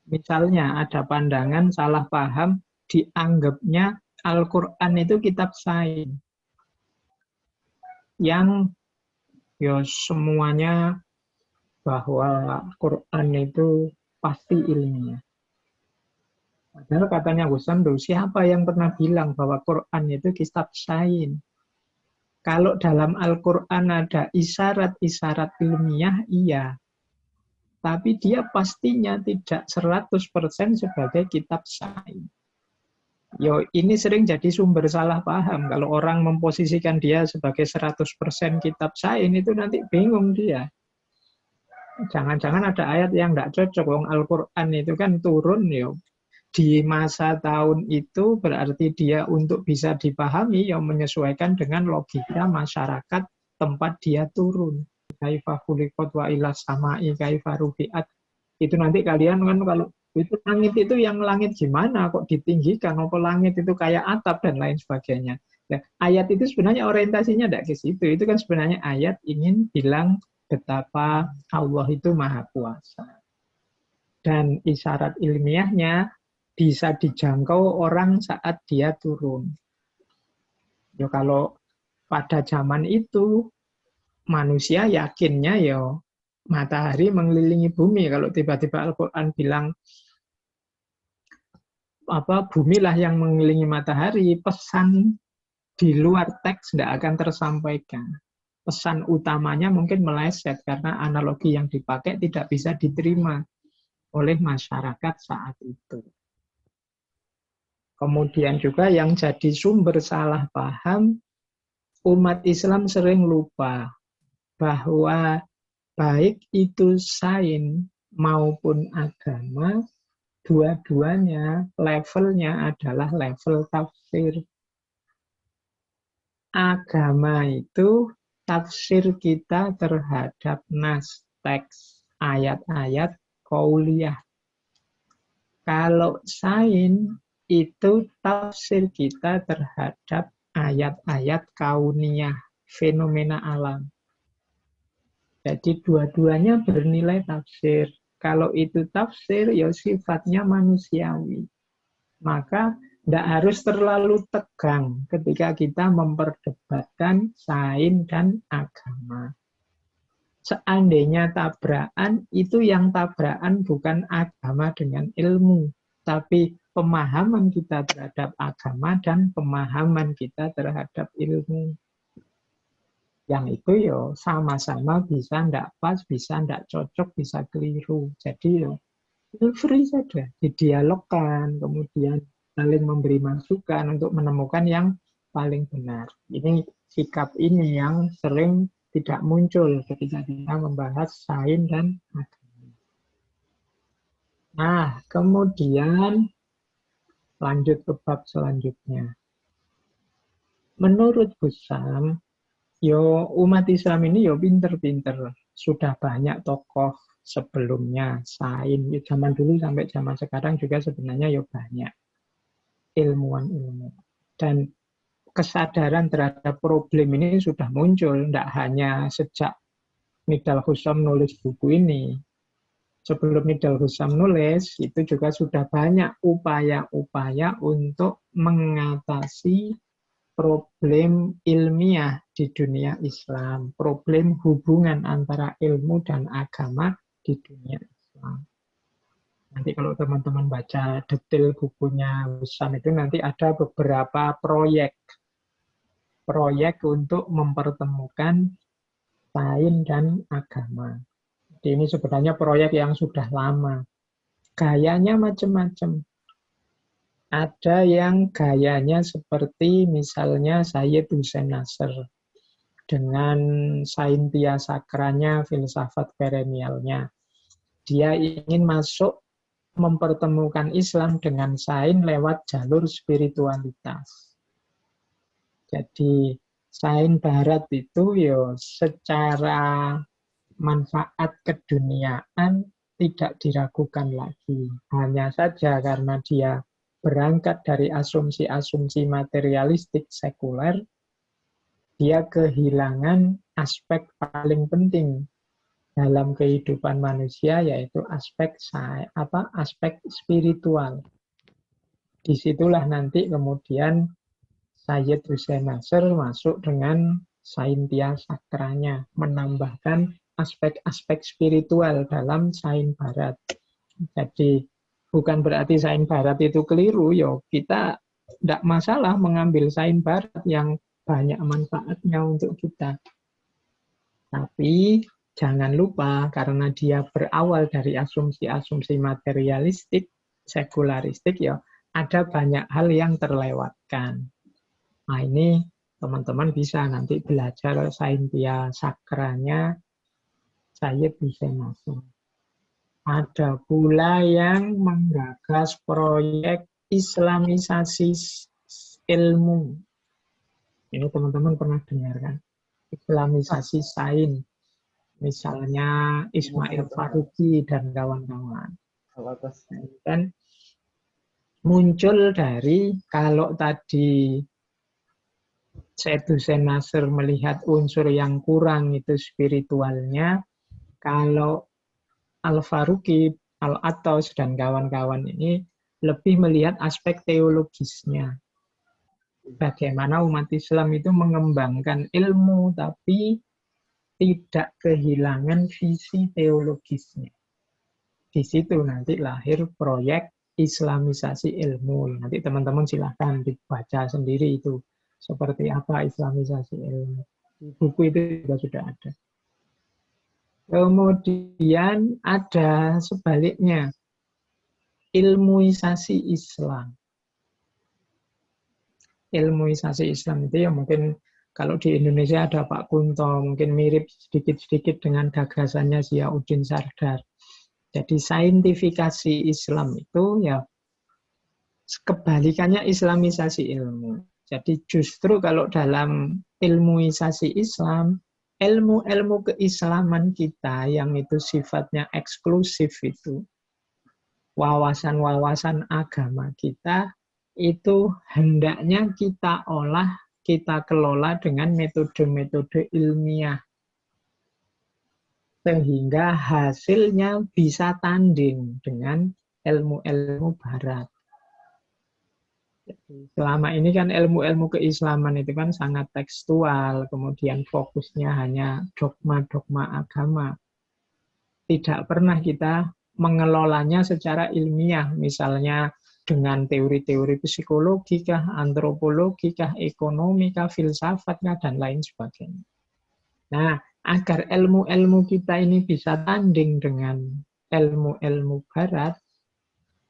Misalnya ada pandangan salah paham, dianggapnya Al-Quran itu kitab sains yang ya semuanya bahwa Quran itu pasti ilmiah. Padahal katanya Gus Samdul, siapa yang pernah bilang bahwa Quran itu kitab sains? Kalau dalam Al-Quran ada isyarat-isyarat ilmiah, iya. Tapi dia pastinya tidak 100% sebagai kitab sains. Yo, ini sering jadi sumber salah paham. Kalau orang memposisikan dia sebagai 100% kitab sains, itu nanti bingung dia. Jangan-jangan ada ayat yang tidak cocok. Wong Al-Quran itu kan turun yo. Di masa tahun itu berarti dia untuk bisa dipahami yang menyesuaikan dengan logika masyarakat tempat dia turun. Kaifa khuliqat wa ila sama'i kaifa rufi'at. Itu nanti kalian kan kalau itu langit itu yang langit gimana kok ditinggikan, apa langit itu kayak atap dan lain sebagainya. Nah, ayat itu sebenarnya orientasinya tidak ke situ. Itu kan sebenarnya ayat ingin bilang betapa Allah itu maha kuasa. Dan isyarat ilmiahnya bisa dijangkau orang saat dia turun. Ya kalau pada zaman itu manusia yakinnya ya matahari mengelilingi bumi. Kalau tiba-tiba Al-Quran bilang bumi lah yang mengelilingi matahari, pesan di luar teks tidak akan tersampaikan. Pesan utamanya mungkin meleset karena analogi yang dipakai tidak bisa diterima oleh masyarakat saat itu. Kemudian juga yang jadi sumber salah paham, umat Islam sering lupa bahwa baik itu sains maupun agama, dua-duanya levelnya adalah level tafsir. Agama itu tafsir kita terhadap nas, teks, ayat-ayat, qauliyah. Kalau sains itu tafsir kita terhadap ayat-ayat kauniyah, fenomena alam. Jadi dua-duanya bernilai tafsir. Kalau itu tafsir, ya sifatnya manusiawi. Maka tidak harus terlalu tegang ketika kita memperdebatkan sains dan agama. Seandainya tabrakan, itu yang tabrakan bukan agama dengan ilmu, tapi pemahaman kita terhadap agama dan pemahaman kita terhadap ilmu. Yang itu yo sama-sama bisa ndak pas, bisa ndak cocok, bisa keliru. Jadi yo free saja, didialogkan, kemudian saling memberi masukan untuk menemukan yang paling benar. Ini sikap ini yang sering tidak muncul ketika kita membahas sains dan agama. Nah, kemudian lanjut ke bab selanjutnya. Menurut Gus Sam, yo umat Islam ini yo pinter-pinter. Sudah banyak tokoh sebelumnya sains. Zaman dulu sampai zaman sekarang juga sebenarnya yo banyak ilmuwan-ilmuwan. Dan kesadaran terhadap problem ini sudah muncul, tidak hanya sejak Nidal Hussam nulis buku ini. Sebelum Nidal Hussam nulis, itu juga sudah banyak upaya-upaya untuk mengatasi problem ilmiah di dunia Islam, problem hubungan antara ilmu dan agama di dunia Islam. Nanti kalau teman-teman baca detail bukunya Hussam itu nanti ada beberapa proyek untuk mempertemukan sains dan agama. Jadi ini sebenarnya proyek yang sudah lama. Gayanya macam-macam. Ada yang gayanya seperti misalnya Sayyid Hussein Nasr dengan saintia sakranya, filsafat perennialnya. Dia ingin masuk mempertemukan Islam dengan sains lewat jalur spiritualitas. Jadi sains barat itu yo secara manfaat keduniaan tidak diragukan lagi. Hanya saja karena dia berangkat dari asumsi-asumsi materialistik sekuler, dia kehilangan aspek paling penting dalam kehidupan manusia, yaitu aspek spiritual. Disitulah nanti kemudian Sayyid Hussein Nasr masuk dengan Saintia Sakranya, menambahkan aspek-aspek spiritual dalam Sain Barat. Jadi bukan berarti Sain Barat itu keliru, yo kita tidak masalah mengambil Sain Barat yang banyak manfaatnya untuk kita. Tapi jangan lupa karena dia berawal dari asumsi-asumsi materialistik, sekularistik, ya ada banyak hal yang terlewatkan. Nah ini teman-teman bisa nanti belajar Saintia Sakranya Sayyid Hussein Nasr. Ada pula yang menggagas proyek Islamisasi ilmu. Ini teman-teman pernah dengar kan? Islamisasi sains. Misalnya Ismail Faruqi dan kawan-kawan. Dan muncul dari, kalau tadi Sayyid Hussein Nasr melihat unsur yang kurang itu spiritualnya, kalau Al-Faruqi, Al-Attas, dan kawan-kawan ini lebih melihat aspek teologisnya. Bagaimana umat Islam itu mengembangkan ilmu, tapi tidak kehilangan visi teologisnya. Di situ nanti lahir proyek Islamisasi ilmu. Nanti teman-teman silahkan dibaca sendiri itu. Seperti apa Islamisasi ilmu. Buku itu juga sudah ada. Kemudian ada sebaliknya, ilmuisasi Islam. Ilmuisasi Islam itu ya mungkin kalau di Indonesia ada Pak Kunto, mungkin mirip sedikit-sedikit dengan gagasannya Ziauddin Sardar. Jadi saintifikasi Islam itu ya kebalikannya islamisasi ilmu. Jadi justru kalau dalam ilmuisasi Islam, ilmu-ilmu keislaman kita yang itu sifatnya eksklusif itu, wawasan-wawasan agama kita, itu hendaknya kita olah, kita kelola dengan metode-metode ilmiah. Sehingga hasilnya bisa tanding dengan ilmu-ilmu barat. Selama ini kan ilmu-ilmu keislaman itu kan sangat tekstual, kemudian fokusnya hanya dogma-dogma agama. Tidak pernah kita mengelolanya secara ilmiah, misalnya dengan teori-teori psikologi kah, antropologi kah, ekonomi kah, filsafat kah, dan lain sebagainya. Nah, agar ilmu-ilmu kita ini bisa tanding dengan ilmu-ilmu barat,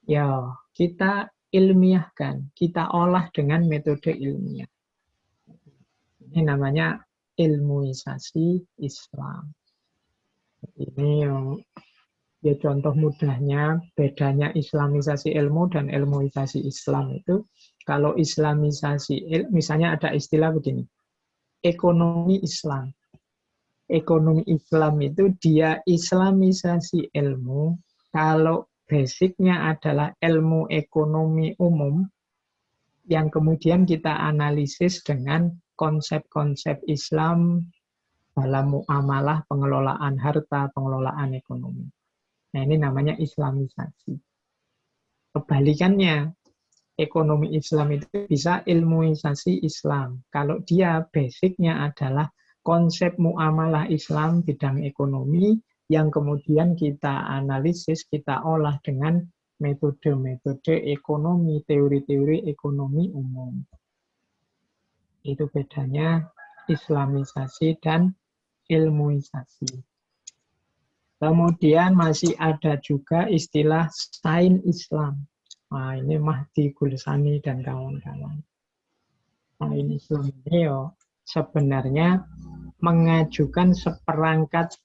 ya kita ilmiahkan, kita olah dengan metode ilmiah. Ini namanya ilmuisasi Islam. Ini yang ya contoh mudahnya bedanya islamisasi ilmu dan ilmuisasi Islam itu, kalau islamisasi misalnya ada istilah begini, ekonomi Islam. Ekonomi Islam itu dia islamisasi ilmu kalau basicnya adalah ilmu ekonomi umum yang kemudian kita analisis dengan konsep-konsep Islam dalam muamalah, pengelolaan harta, pengelolaan ekonomi. Nah, ini namanya islamisasi. Kebalikannya, ekonomi Islam itu bisa ilmuisasi Islam. Kalau dia basicnya adalah konsep muamalah Islam bidang ekonomi yang kemudian kita analisis, kita olah dengan metode-metode ekonomi, teori-teori ekonomi umum. Itu bedanya islamisasi dan ilmuisasi. Kemudian masih ada juga istilah sains Islam. Nah, ini Mahdi Gulsani dan kawan-kawan. Sains Islam ini sebenarnya mengajukan seperangkat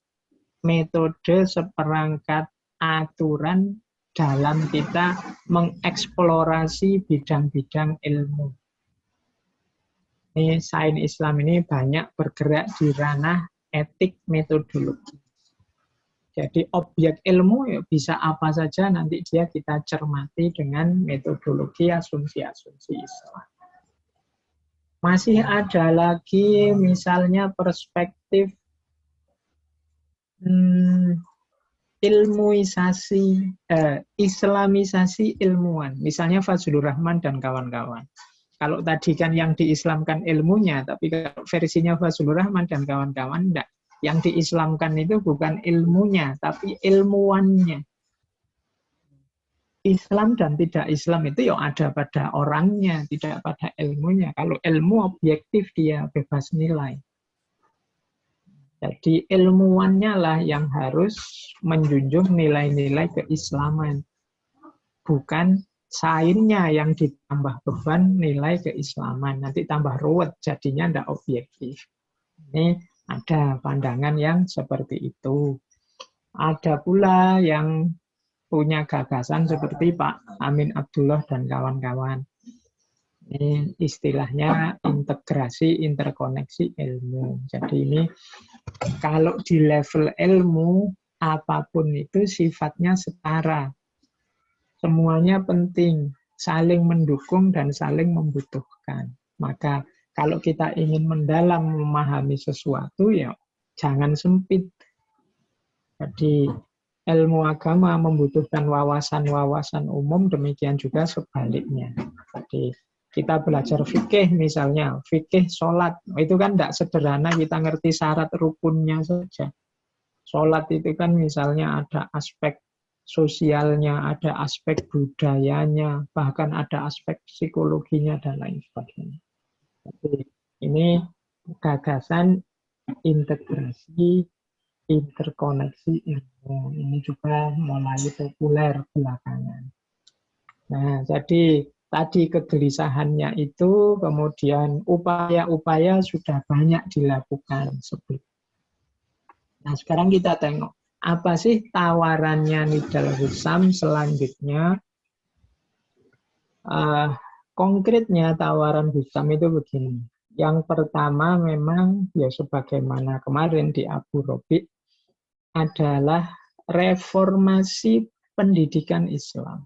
metode, seperangkat aturan dalam kita mengeksplorasi bidang-bidang ilmu. Ini sains Islam ini banyak bergerak di ranah etik metodologi. Jadi objek ilmu ya bisa apa saja nanti dia kita cermati dengan metodologi asumsi-asumsi Islam. Masih ada lagi misalnya perspektif Islamisasi ilmuwan. Misalnya Fazlur Rahman dan kawan-kawan. Kalau tadi kan yang diislamkan ilmunya, tapi kalau versinya Fazlur Rahman dan kawan-kawan enggak. Yang diislamkan itu bukan ilmunya, tapi ilmuwannya. Islam dan tidak Islam itu yang ada pada orangnya, tidak pada ilmunya. Kalau ilmu objektif dia bebas nilai. Jadi ilmuwannya lah yang harus menjunjung nilai-nilai keislaman. Bukan sainnya yang ditambah beban nilai keislaman. Nanti tambah ruwet, jadinya tidak objektif. Ini ada pandangan yang seperti itu. Ada pula yang punya gagasan seperti Pak Amin Abdullah dan kawan-kawan. Ini istilahnya integrasi, interkoneksi ilmu. Jadi ini kalau di level ilmu, apapun itu sifatnya setara. Semuanya penting, saling mendukung dan saling membutuhkan. Maka kalau kita ingin mendalam memahami sesuatu, ya jangan sempit. Jadi ilmu agama membutuhkan wawasan-wawasan umum, demikian juga sebaliknya. Jadi kita belajar fikih misalnya, fikih sholat, itu kan tidak sederhana kita ngerti syarat rukunnya saja. Sholat itu kan misalnya ada aspek sosialnya, ada aspek budayanya, bahkan ada aspek psikologinya dan lain sebagainya. Jadi ini gagasan integrasi, interkoneksi ilmu. Ini juga mulai populer belakangan. Nah, jadi tadi kegelisahannya itu, kemudian upaya-upaya sudah banyak dilakukan sebelum. Nah, sekarang kita tengok, apa sih tawarannya Nidal Hussam selanjutnya? Konkretnya tawaran Hussam itu begini. Yang pertama memang, ya sebagaimana kemarin di Abu Robi, adalah reformasi pendidikan Islam.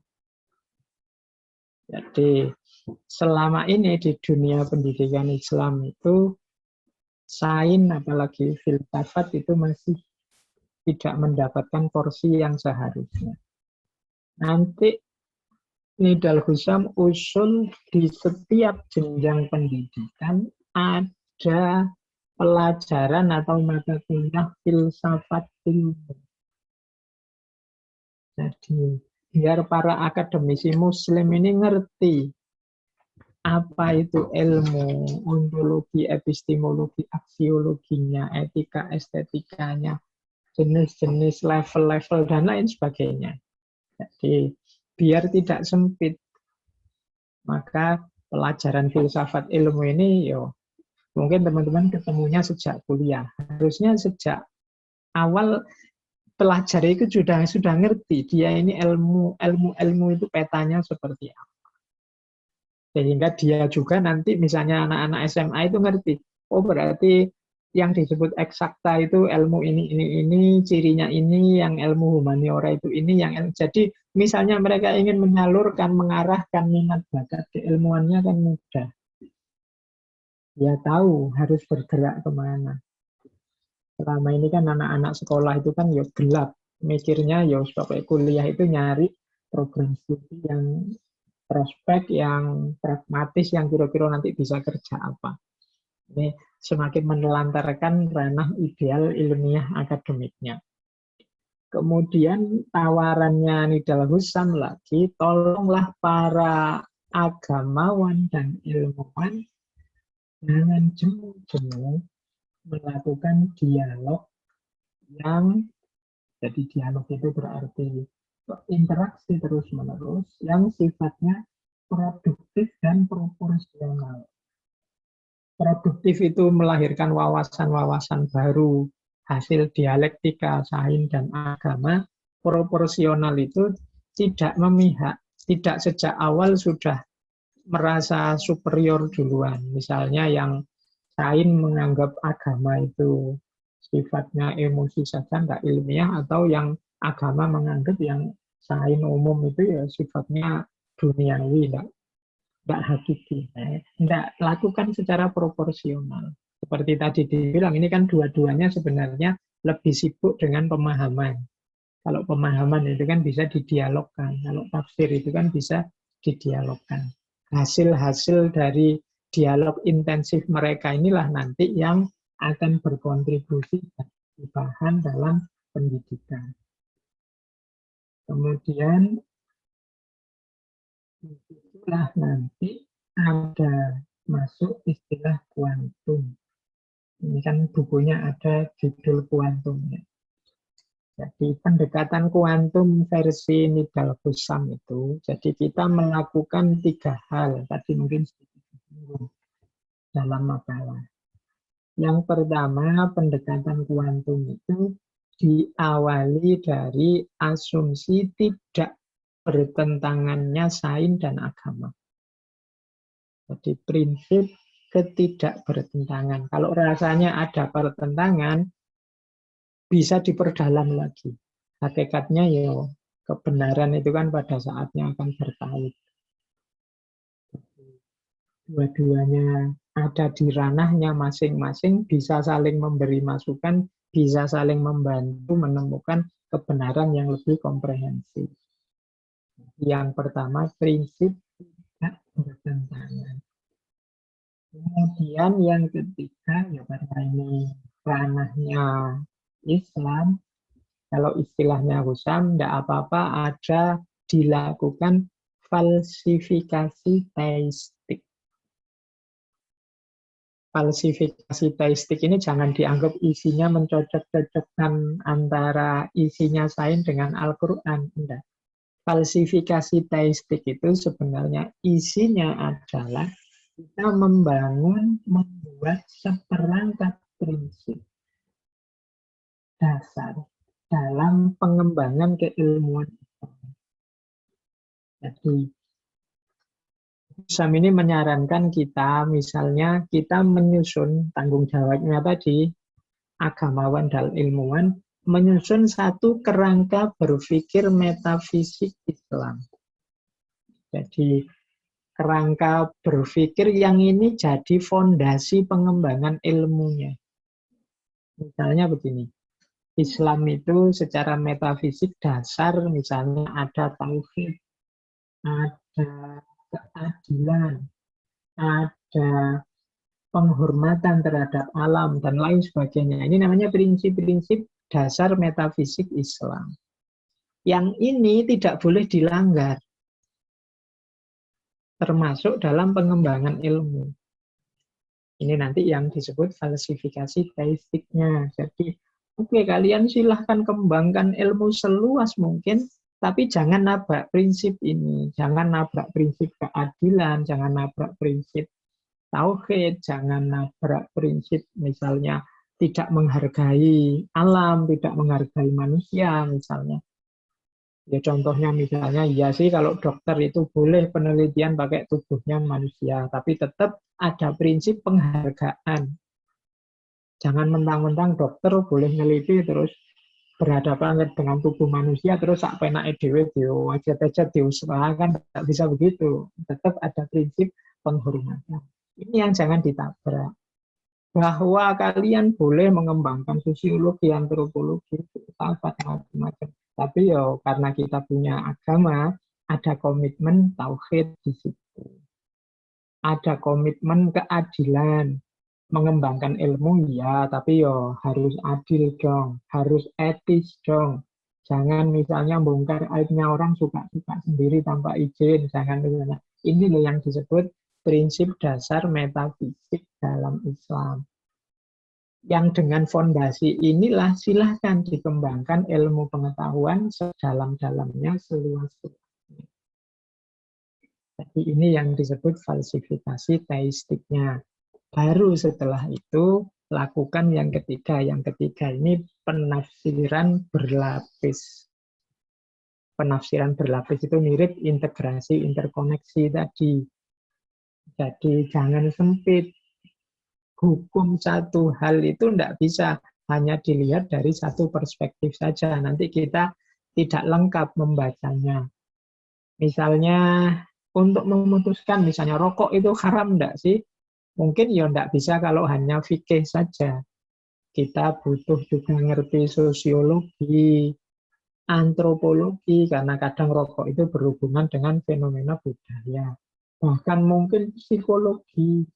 Jadi selama ini di dunia pendidikan Islam itu sains apalagi filsafat itu masih tidak mendapatkan porsi yang seharusnya. Nanti Nidal Hussam usul di setiap jenjang pendidikan ada pelajaran atau mata kuliah filsafat ilmu. Jadi biar para akademisi muslim ini ngerti apa itu ilmu, ontologi, epistemologi, aksiologinya, etika, estetikanya, jenis-jenis, level-level, dan lain sebagainya. Jadi biar tidak sempit, maka pelajaran filsafat ilmu ini mungkin teman-teman ketemunya sejak kuliah. Harusnya sejak awal pelajar itu sudah ngerti dia ini ilmu itu petanya seperti apa. Sehingga dia juga nanti misalnya anak-anak SMA itu ngerti, oh berarti yang disebut eksakta itu ilmu ini, cirinya ini, yang ilmu humaniora itu ini, jadi misalnya mereka ingin menyalurkan, mengarahkan minat bakat keilmuannya kan mudah. Dia tahu harus bergerak kemana. Selama ini kan anak-anak sekolah itu kan gelap. Mikirnya sampai kuliah itu nyari program studi yang prospek, yang pragmatis, yang kira-kira nanti bisa kerja apa. Ini semakin menelantarkan ranah ideal ilmiah akademiknya. Kemudian tawarannya Nidal Hussam lagi, tolonglah para agamawan dan ilmuwan jangan jemu-jemu melakukan dialog yang, jadi dialog itu berarti interaksi terus-menerus yang sifatnya produktif dan proporsional. Produktif itu melahirkan wawasan-wawasan baru, hasil dialektika, sains, dan agama. Proporsional itu tidak memihak, tidak sejak awal sudah merasa superior duluan. Misalnya yang sains menganggap agama itu sifatnya emosi saja, tidak ilmiah, atau yang agama menganggap yang sains umum itu ya sifatnya duniawi, tidak hakiki. Tidak lakukan secara proporsional. Seperti tadi dibilang, ini kan dua-duanya sebenarnya lebih sibuk dengan pemahaman. Kalau pemahaman itu kan bisa didialogkan. Kalau tafsir itu kan bisa didialogkan. Hasil-hasil dari dialog intensif mereka inilah nanti yang akan berkontribusi bagi bahan dalam pendidikan. Kemudian itulah nanti ada masuk istilah kuantum. Ini kan bukunya ada judul kuantumnya. Jadi pendekatan kuantum versi Nidal Hussam itu, jadi kita melakukan 3 hal, tadi mungkin sedikit disinggung dalam makalah. Yang pertama, pendekatan kuantum itu diawali dari asumsi tidak bertentangannya sains dan agama. Jadi prinsip ketidakbertentangan. Kalau rasanya ada pertentangan, bisa diperdalam lagi. Hakikatnya ya kebenaran itu kan pada saatnya akan bertaut. Dua-duanya ada di ranahnya masing-masing, bisa saling memberi masukan, bisa saling membantu menemukan kebenaran yang lebih komprehensif. Yang pertama, prinsip tidak bertentangan. Kemudian yang ketiga, ya karena ini ranahnya Islam, kalau istilahnya Hussam, tidak apa-apa ada dilakukan falsifikasi teistik. Falsifikasi teistik ini jangan dianggap isinya mencocok-cocokkan antara isinya sains dengan Al-Quran. Tidak. Falsifikasi teistik itu sebenarnya isinya adalah kita membuat seperangkat prinsip dasar dalam pengembangan keilmuan. Jadi, Hussam ini menyarankan kita, misalnya kita menyusun tanggung jawabnya tadi, agamawan dan ilmuwan, menyusun satu kerangka berpikir metafisik Islam. Jadi, kerangka berpikir yang ini jadi fondasi pengembangan ilmunya. Misalnya begini, Islam itu secara metafisik dasar misalnya ada tauhid, ada keadilan, ada penghormatan terhadap alam, dan lain sebagainya. Ini namanya prinsip-prinsip dasar metafisik Islam. Yang ini tidak boleh dilanggar, termasuk dalam pengembangan ilmu. Ini nanti yang disebut falsifikasi teistiknya. Jadi, oke, kalian silahkan kembangkan ilmu seluas mungkin, tapi jangan nabrak prinsip ini. Jangan nabrak prinsip keadilan, jangan nabrak prinsip tauhid, jangan nabrak prinsip misalnya tidak menghargai alam, tidak menghargai manusia misalnya. Ya contohnya misalnya, ya sih kalau dokter itu boleh penelitian pakai tubuhnya manusia, tapi tetap ada prinsip penghargaan. Jangan mentang-mentang dokter boleh neliti terus berhadapan dengan tubuh manusia terus sak penake dhewe diwajib-wajib diusahakan, tidak bisa begitu. Tetap ada prinsip penghormatan. Ini yang jangan ditabrak. Bahwa kalian boleh mengembangkan sosiologi, antropologi, filsafat, macam-macam. Tapi ya karena kita punya agama, ada komitmen tauhid di situ. Ada komitmen keadilan. Mengembangkan ilmu ya, tapi ya harus adil dong, harus etis dong. Jangan misalnya bongkar aibnya orang suka-suka sendiri tanpa izin, jangan misalnya. Ini loh yang disebut prinsip dasar metafisik dalam Islam. Yang dengan fondasi inilah silahkan dikembangkan ilmu pengetahuan sedalam-dalamnya, seluas-luasnya. Jadi ini yang disebut falsifikasi teistiknya. Baru setelah itu lakukan yang ketiga. Yang ketiga ini penafsiran berlapis. Penafsiran berlapis itu mirip integrasi, interkoneksi tadi. Jadi jangan sempit. Hukum satu hal itu tidak bisa hanya dilihat dari satu perspektif saja. Nanti kita tidak lengkap membacanya. Misalnya untuk memutuskan, misalnya rokok itu haram enggak sih? Mungkin ya enggak bisa kalau hanya fikih saja. Kita butuh juga ngerti sosiologi, antropologi, karena kadang rokok itu berhubungan dengan fenomena budaya. Bahkan mungkin psikologi.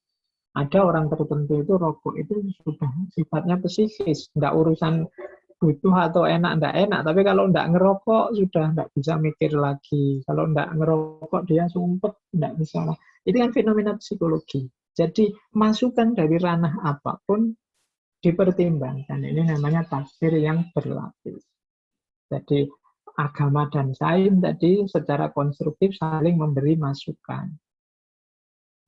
Ada orang tertentu itu rokok itu sudah sifatnya psikis, nggak urusan butuh atau enak, nggak enak. Tapi kalau nggak ngerokok sudah nggak bisa mikir lagi. Kalau nggak ngerokok dia sumpet, nggak bisa. Itu kan fenomena psikologi. Jadi masukan dari ranah apapun dipertimbangkan. Ini namanya tafsir yang berlapis. Jadi agama dan sains tadi secara konstruktif saling memberi masukan.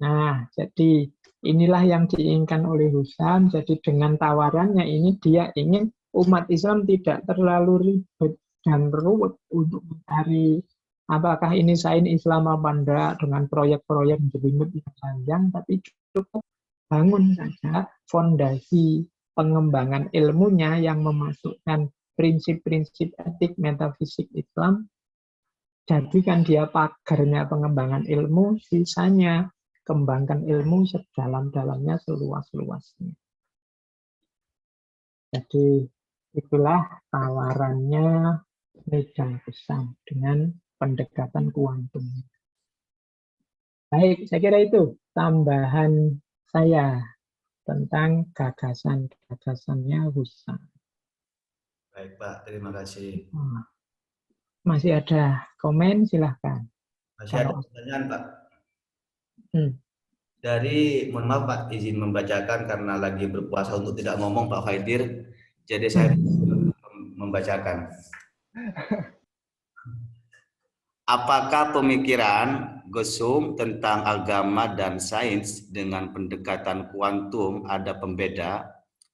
Nah, jadi inilah yang diinginkan oleh Husam. Jadi dengan tawarannya ini dia ingin umat Islam tidak terlalu ribet dan ruwet untuk mencari apakah ini sains Islam apa enggak dengan proyek-proyek jelimet yang panjang, tapi cukup bangun saja fondasi pengembangan ilmunya yang memasukkan prinsip-prinsip etik metafisik Islam. Jadikan dia pagarnya pengembangan ilmu, sisanya kembangkan ilmu sedalam-dalamnya, seluas-luasnya. Jadi itulah tawarannya Nidam Husam dengan pendekatan kuantum. Baik, saya kira itu tambahan saya tentang gagasan-gagasannya Husam. Baik Pak, terima kasih. Masih ada komen, silahkan. Masih ada pertanyaan Pak. Dari, mohon maaf Pak, izin membacakan karena lagi berpuasa untuk tidak ngomong Pak Faidir, jadi saya membacakan. Apakah pemikiran Gosum tentang agama dan sains dengan pendekatan kuantum ada pembeda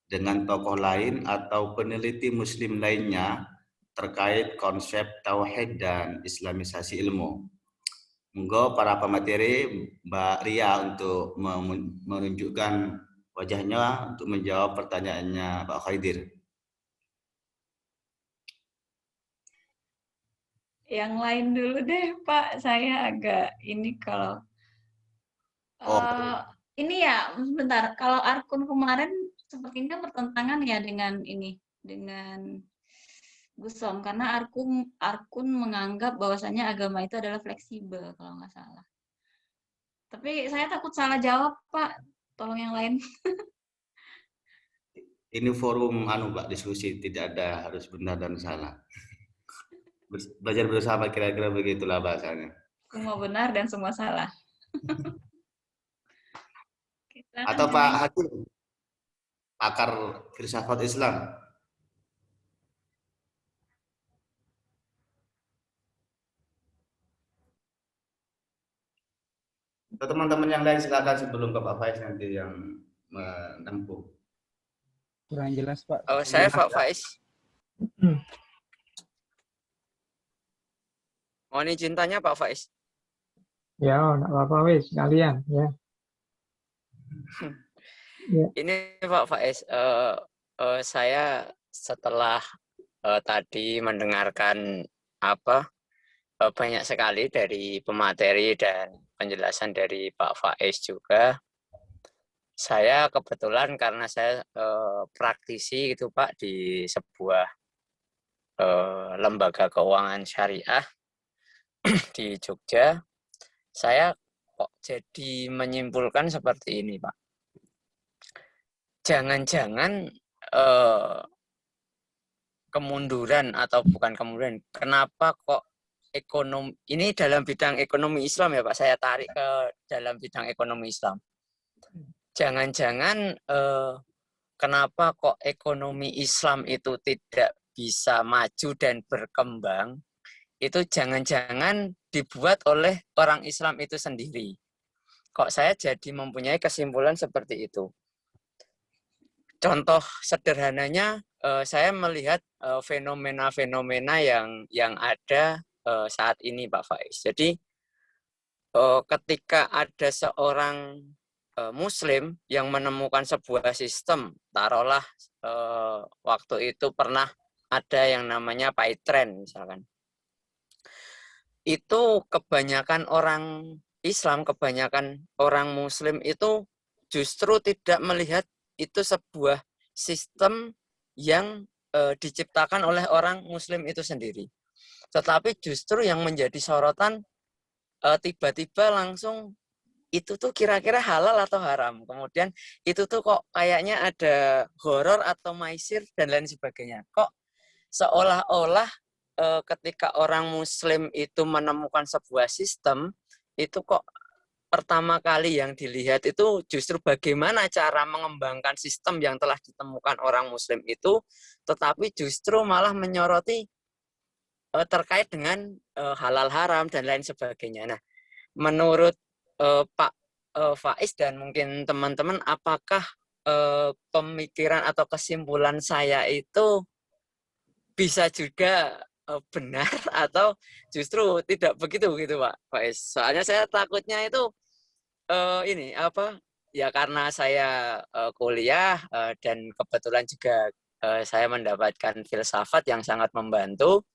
dengan tokoh lain atau peneliti muslim lainnya terkait konsep tauhid dan islamisasi ilmu? Monggo para pemateri, Mbak Ria untuk menunjukkan wajahnya untuk menjawab pertanyaannya Pak Khaidir. Yang lain dulu deh Pak, saya agak ini kalau ini ya sebentar, kalau Arkun kemarin sepertinya bertentangan ya dengan ini, dengan Gussom, karena Arkun menganggap bahwasannya agama itu adalah fleksibel kalau nggak salah. Tapi saya takut salah jawab Pak, tolong yang lain. Ini forum Pak, diskusi, tidak ada harus benar dan salah. Belajar bersama, kira-kira begitulah bahasanya. Semua benar dan semua salah. Atau Pak Hakim, pakar filsafat Islam. Teman-teman yang lain silakan sebelum ke Pak Faiz nanti yang menempuh. Kurang jelas Pak. Saya Pak Faiz. Mohon izin tanya Pak Faiz. Ya, enggak apa-apa wis kalian ya. Ini Pak Faiz, saya setelah tadi mendengarkan banyak sekali dari pemateri dan penjelasan dari Pak Faiz juga. Saya kebetulan karena saya praktisi gitu Pak di sebuah lembaga keuangan syariah di Jogja, saya kok jadi menyimpulkan seperti ini Pak. Jangan-jangan kemunduran atau bukan kemunduran, kenapa kok ekonomi, ini dalam bidang ekonomi Islam ya Pak, saya tarik ke dalam bidang ekonomi Islam. Jangan-jangan kenapa kok ekonomi Islam itu tidak bisa maju dan berkembang, itu jangan-jangan dibuat oleh orang Islam itu sendiri. Kok saya jadi mempunyai kesimpulan seperti itu. Contoh sederhananya, saya melihat fenomena-fenomena yang ada saat ini Pak Faiz. Jadi ketika ada seorang Muslim yang menemukan sebuah sistem, taruhlah waktu itu pernah ada yang namanya PyTrend misalkan. Itu kebanyakan orang Islam, kebanyakan orang Muslim itu justru tidak melihat itu sebuah sistem yang diciptakan oleh orang Muslim itu sendiri. tetapi justru yang menjadi sorotan tiba-tiba langsung itu tuh kira-kira halal atau haram. Kemudian itu tuh kok kayaknya ada horor atau maisir dan lain sebagainya. Kok seolah-olah ketika orang Muslim itu menemukan sebuah sistem, itu kok pertama kali yang dilihat itu justru bagaimana cara mengembangkan sistem yang telah ditemukan orang Muslim itu, tetapi justru malah menyoroti terkait dengan halal haram dan lain sebagainya. Nah, menurut Pak Faiz dan mungkin teman-teman, apakah pemikiran atau kesimpulan saya itu bisa juga benar atau justru tidak begitu gitu Pak Faiz? Soalnya saya takutnya itu ini apa ya, karena saya kuliah dan kebetulan juga saya mendapatkan filsafat yang sangat membantu,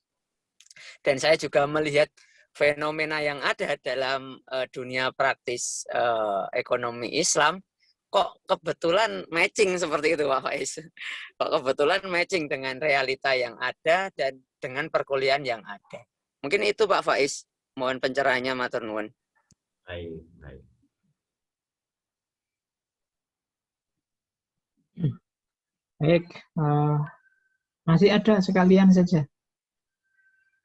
dan saya juga melihat fenomena yang ada dalam dunia praktis ekonomi Islam, kok kebetulan matching seperti itu Pak Faiz. Kok kebetulan matching dengan realita yang ada dan dengan perkuliahan yang ada. Mungkin itu Pak Faiz. Mohon pencerahannya, matur nuwun. Baik, baik. Baik, masih ada sekalian saja.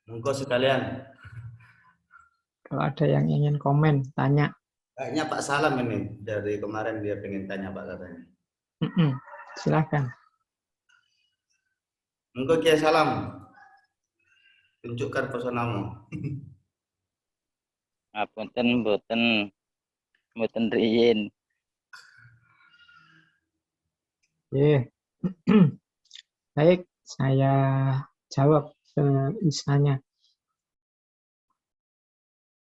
Monggo sekalian. Kalau ada yang ingin komen, tanya. Kayaknya Pak Salam ini, dari kemarin dia pengen tanya Pak katanya. Silakan. Monggo Kiai Salam. Tunjukkan personamu. Apunten mboten riyin. Baik, saya jawab seisanya.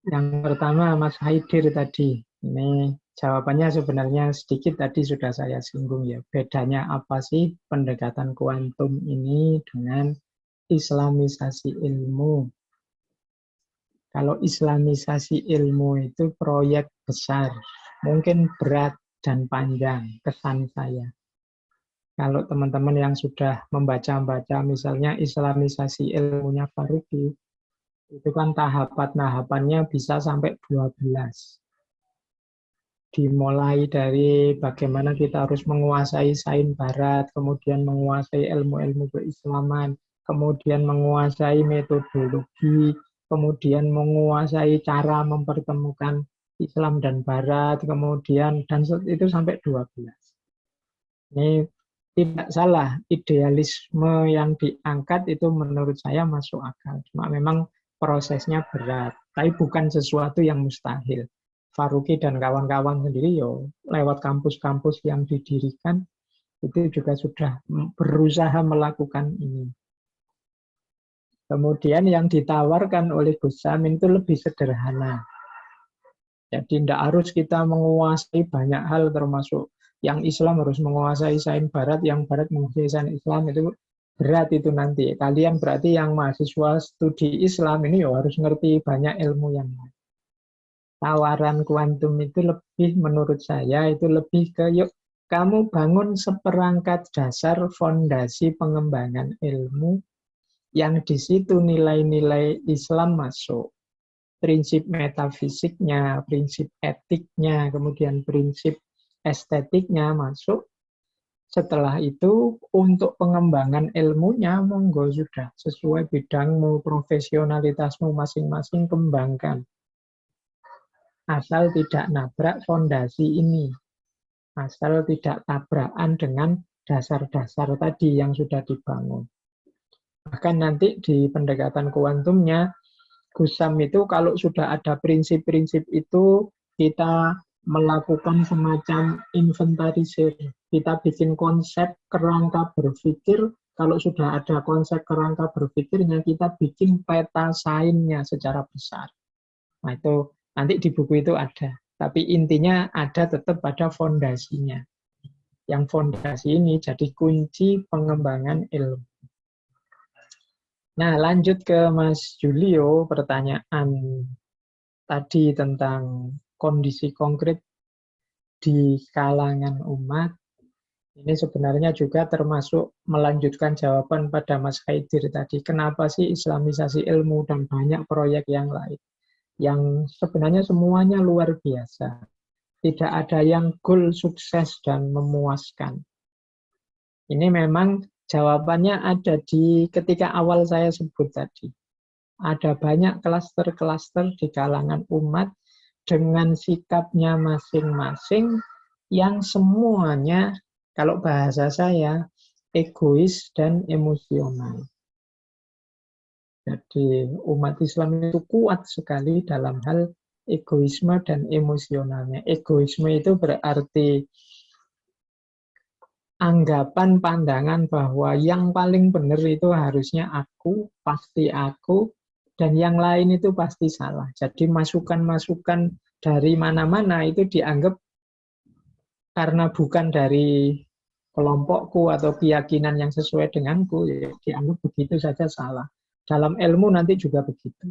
Yang pertama Mas Haidir tadi, ini jawabannya sebenarnya sedikit tadi sudah saya singgung ya. Bedanya apa sih pendekatan kuantum ini dengan islamisasi ilmu? Kalau islamisasi ilmu itu proyek besar, mungkin berat dan panjang kesan saya. Kalau teman-teman yang sudah membaca-baca misalnya islamisasi ilmunya Farabi, itu kan tahapan-tahapannya bisa sampai 12. Dimulai dari bagaimana kita harus menguasai sains barat, kemudian menguasai ilmu-ilmu keislaman, kemudian menguasai metodologi, kemudian menguasai cara mempertemukan Islam dan barat, kemudian dan itu sampai 12. Ini tidak salah, idealisme yang diangkat itu menurut saya masuk akal. Cuma memang prosesnya berat, tapi bukan sesuatu yang mustahil. Faruqi dan kawan-kawan sendiri lewat kampus-kampus yang didirikan itu juga sudah berusaha melakukan ini. Kemudian yang ditawarkan oleh Gus Samin itu lebih sederhana. Jadi tidak harus kita menguasai banyak hal, termasuk yang Islam harus menguasai sains barat, yang barat menguasai sains Islam, itu berat itu nanti. Kalian berarti yang mahasiswa studi Islam ini harus ngerti banyak ilmu yang lain. Tawaran kuantum itu lebih, menurut saya, itu lebih ke yuk kamu bangun seperangkat dasar fondasi pengembangan ilmu yang di situ nilai-nilai Islam masuk. Prinsip metafisiknya, prinsip etiknya, kemudian prinsip estetiknya masuk. Setelah itu untuk pengembangan ilmunya monggo sudah sesuai bidangmu, profesionalitasmu masing-masing kembangkan. Asal tidak nabrak fondasi ini. Asal tidak tabrakan dengan dasar-dasar tadi yang sudah dibangun. Bahkan nanti di pendekatan kuantumnya Gus Sam itu kalau sudah ada prinsip-prinsip itu kita melakukan semacam inventarisir. Kita bikin konsep kerangka berpikir. Kalau sudah ada konsep kerangka berpikirnya, kita bikin peta sainsnya secara besar. Nah itu nanti di buku itu ada. Tapi intinya ada tetap pada fondasinya. Yang fondasi ini jadi kunci pengembangan ilmu. Nah lanjut ke Mas Julio, pertanyaan tadi tentang kondisi konkret di kalangan umat. Ini sebenarnya juga termasuk melanjutkan jawaban pada Mas Khaidir tadi. Kenapa sih islamisasi ilmu dan banyak proyek yang lain? Yang sebenarnya semuanya luar biasa. Tidak ada yang goal sukses dan memuaskan. Ini memang jawabannya ada di ketika awal saya sebut tadi. Ada banyak klaster-klaster di kalangan umat dengan sikapnya masing-masing yang semuanya, kalau bahasa saya, egois dan emosional. Jadi umat Islam itu kuat sekali dalam hal egoisme dan emosionalnya. Egoisme itu berarti anggapan pandangan bahwa yang paling benar itu harusnya aku, pasti aku, dan yang lain itu pasti salah. Jadi masukan-masukan dari mana-mana itu dianggap karena bukan dari kelompokku atau keyakinan yang sesuai denganku, ya dianggap begitu saja salah. Dalam ilmu nanti juga begitu.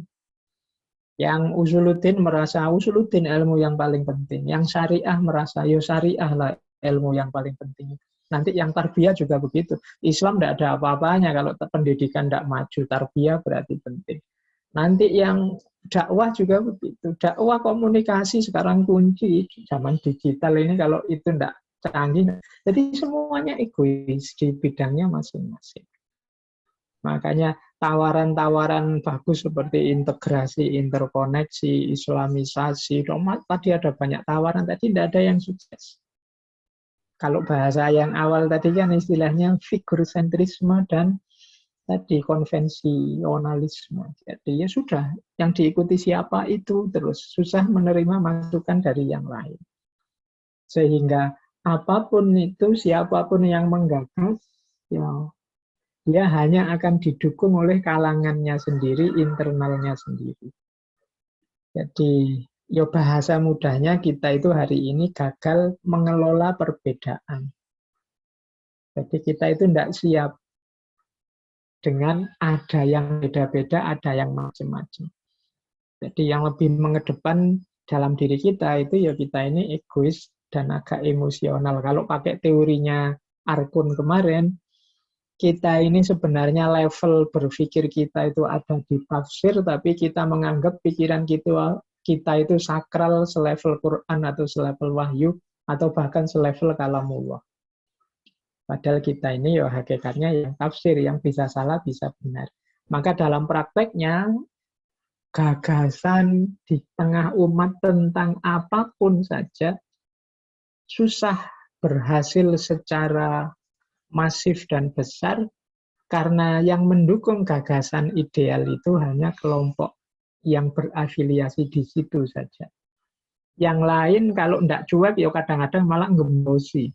Yang usuluddin merasa usuluddin ilmu yang paling penting. Yang syariah merasa yo syariah lah ilmu yang paling penting. Nanti yang tarbiyah juga begitu. Islam tidak ada apa-apanya kalau pendidikan tidak maju. Tarbiyah berarti penting. Nanti yang dakwah juga begitu. Dakwah komunikasi sekarang kunci. Zaman digital ini kalau itu tidak canggih. Jadi semuanya egois di bidangnya masing-masing. Makanya tawaran-tawaran bagus seperti integrasi, interkoneksi, islamisasi. Tadi ada banyak tawaran, tadi tidak ada yang sukses. Kalau bahasa yang awal tadi kan istilahnya figur sentrisme dan tadi konvensionalisme. Jadi ya sudah, yang diikuti siapa itu terus susah menerima masukan dari yang lain. Sehingga apapun itu, siapapun yang menggagas, ya dia hanya akan didukung oleh kalangannya sendiri, internalnya sendiri. Jadi ya bahasa mudahnya kita itu hari ini gagal mengelola perbedaan. Jadi kita itu tidak siap dengan ada yang beda-beda, ada yang macam-macam. Jadi yang lebih mengedepan dalam diri kita itu ya kita ini egois dan agak emosional. Kalau pakai teorinya Arkun kemarin, kita ini sebenarnya level berpikir kita itu ada di tafsir, tapi kita menganggap pikiran kita itu sakral, selevel Quran atau selevel wahyu, atau bahkan selevel kalamullah. Padahal kita ini ya hakikatnya yang tafsir, yang bisa salah, bisa benar. Maka dalam prakteknya, gagasan di tengah umat tentang apapun saja, susah berhasil secara masif dan besar, karena yang mendukung gagasan ideal itu hanya kelompok yang berafiliasi di situ saja. Yang lain kalau tidak cuek, ya kadang-kadang malah ngembosi.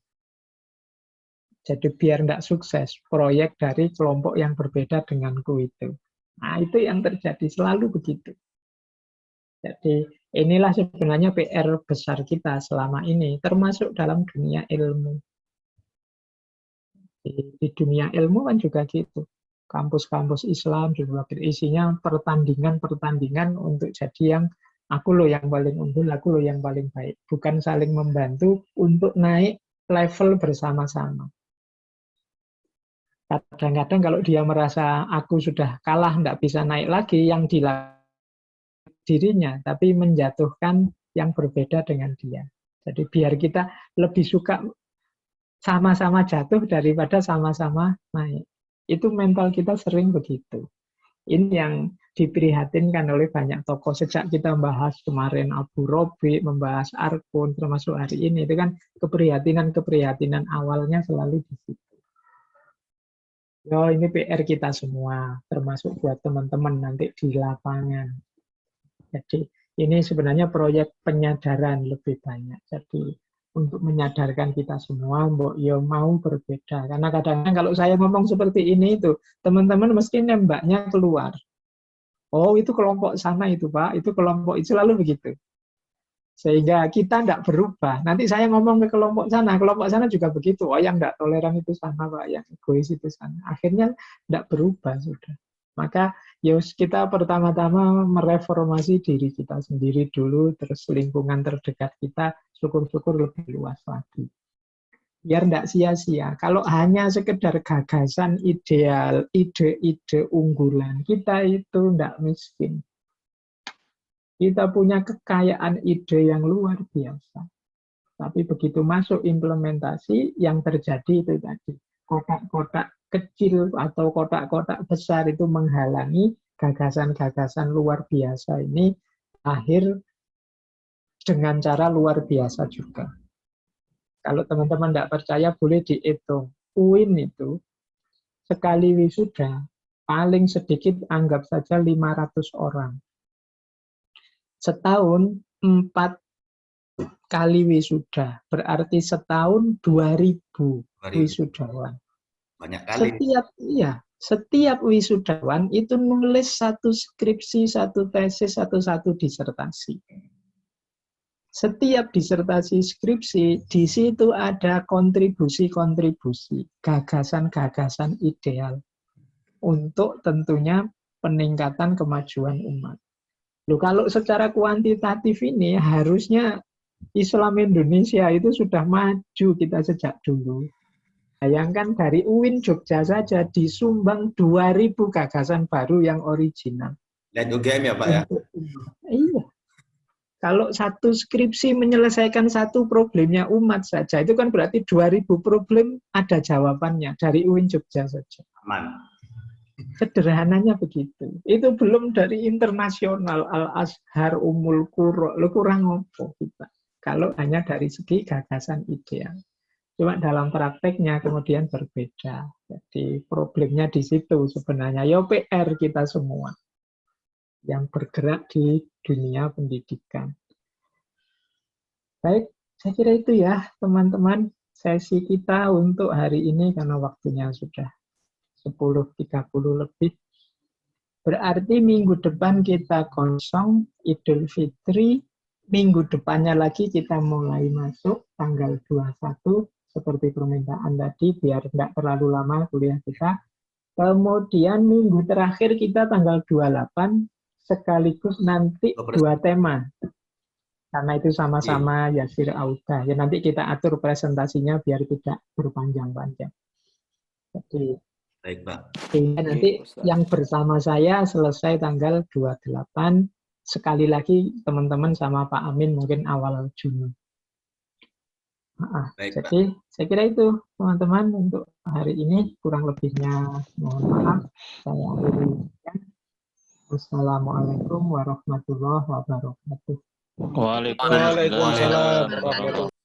Jadi biar tidak sukses proyek dari kelompok yang berbeda denganku itu. Nah itu yang terjadi, selalu begitu. Jadi inilah sebenarnya PR besar kita selama ini, termasuk dalam dunia ilmu. Di dunia ilmu kan juga gitu. Kampus-kampus Islam juga isinya pertandingan-pertandingan untuk jadi yang aku loh yang paling unggul, aku loh yang paling baik. Bukan saling membantu untuk naik level bersama-sama. Kadang-kadang kalau dia merasa aku sudah kalah, tidak bisa naik lagi, yang dilakukan dirinya, tapi menjatuhkan yang berbeda dengan dia. Jadi biar kita lebih suka sama-sama jatuh daripada sama-sama naik. Itu mental kita sering begitu. Ini yang diprihatinkan oleh banyak tokoh. Sejak kita membahas kemarin Abu Robi, membahas Arkun, termasuk hari ini, itu kan keprihatinan-keprihatinan awalnya selalu di situ. Ini PR kita semua, termasuk buat teman-teman nanti di lapangan. Jadi ini sebenarnya proyek penyadaran lebih banyak. Jadi untuk menyadarkan kita semua, mbok yo mau berbeda. Karena kadang-kadang kalau saya ngomong seperti ini itu, teman-teman mesti nembaknya keluar. Oh itu kelompok sana itu Pak, itu kelompok itu, selalu begitu. Sehingga kita tidak berubah. Nanti saya ngomong ke kelompok sana juga begitu. Oh yang tidak toleran itu sana Pak, yang egois itu sana. Akhirnya tidak berubah sudah. Maka kita pertama-tama mereformasi diri kita sendiri dulu, terus lingkungan terdekat kita syukur-syukur lebih luas lagi. biar tidak sia-sia. Kalau hanya sekedar gagasan ideal, ide-ide unggulan, kita itu tidak miskin. Kita punya kekayaan ide yang luar biasa. Tapi begitu masuk implementasi, yang terjadi itu tadi. Kotak-kotak kecil atau kotak-kotak besar itu menghalangi gagasan-gagasan luar biasa ini lahir dengan cara luar biasa juga. Kalau teman-teman tidak percaya, boleh dihitung. UIN itu sekali wisuda, paling sedikit anggap saja 500 orang. Setahun 4 kali wisuda, berarti setahun 2000 wisudawan. Banyak kali. Setiap wisudawan itu nulis satu skripsi, satu tesis, satu disertasi. Setiap disertasi skripsi, di situ ada kontribusi-kontribusi, gagasan-gagasan ideal untuk tentunya peningkatan kemajuan umat. Loh, kalau secara kuantitatif ini harusnya Islam Indonesia itu sudah maju kita sejak dulu. Bayangkan dari UIN Jogja saja disumbang 2000 gagasan baru yang original. Lihat UGM ya Pak ya? Iya. Kalau satu skripsi menyelesaikan satu problemnya umat saja, itu kan berarti 2000 problem ada jawabannya dari UIN Jogja saja. Aman. Sederhananya begitu. Itu belum dari internasional, Al-Azhar, Ummul Qura. Lu kurang apa kita? Kalau hanya dari segi gagasan ideal. Cuma dalam prakteknya kemudian berbeda. Jadi problemnya di situ sebenarnya. Ya PR kita semua yang bergerak di dunia pendidikan. Baik, saya kira itu ya teman-teman sesi kita untuk hari ini karena waktunya sudah 10.30 lebih. Berarti minggu depan kita kosong Idul Fitri. Minggu depannya lagi kita mulai masuk tanggal 21 seperti permintaan tadi biar tidak terlalu lama kuliah kita. Kemudian minggu terakhir kita tanggal 28 sekaligus nanti 2 tema. Karena itu sama-sama Yasir Auda. Ya nanti kita atur presentasinya biar tidak berpanjang-panjang. Jadi baik, Pak. Sehingga nanti yang bersama saya selesai tanggal 28. Sekali lagi teman-teman sama Pak Amin mungkin awal Juni. Baik, jadi Pak. saya kira itu teman-teman untuk hari ini. Kurang lebihnya mohon maaf. Saya akhiri. Wassalamualaikum warahmatullahi wabarakatuh. Waalaikumsalam warahmatullahi wabarakatuh.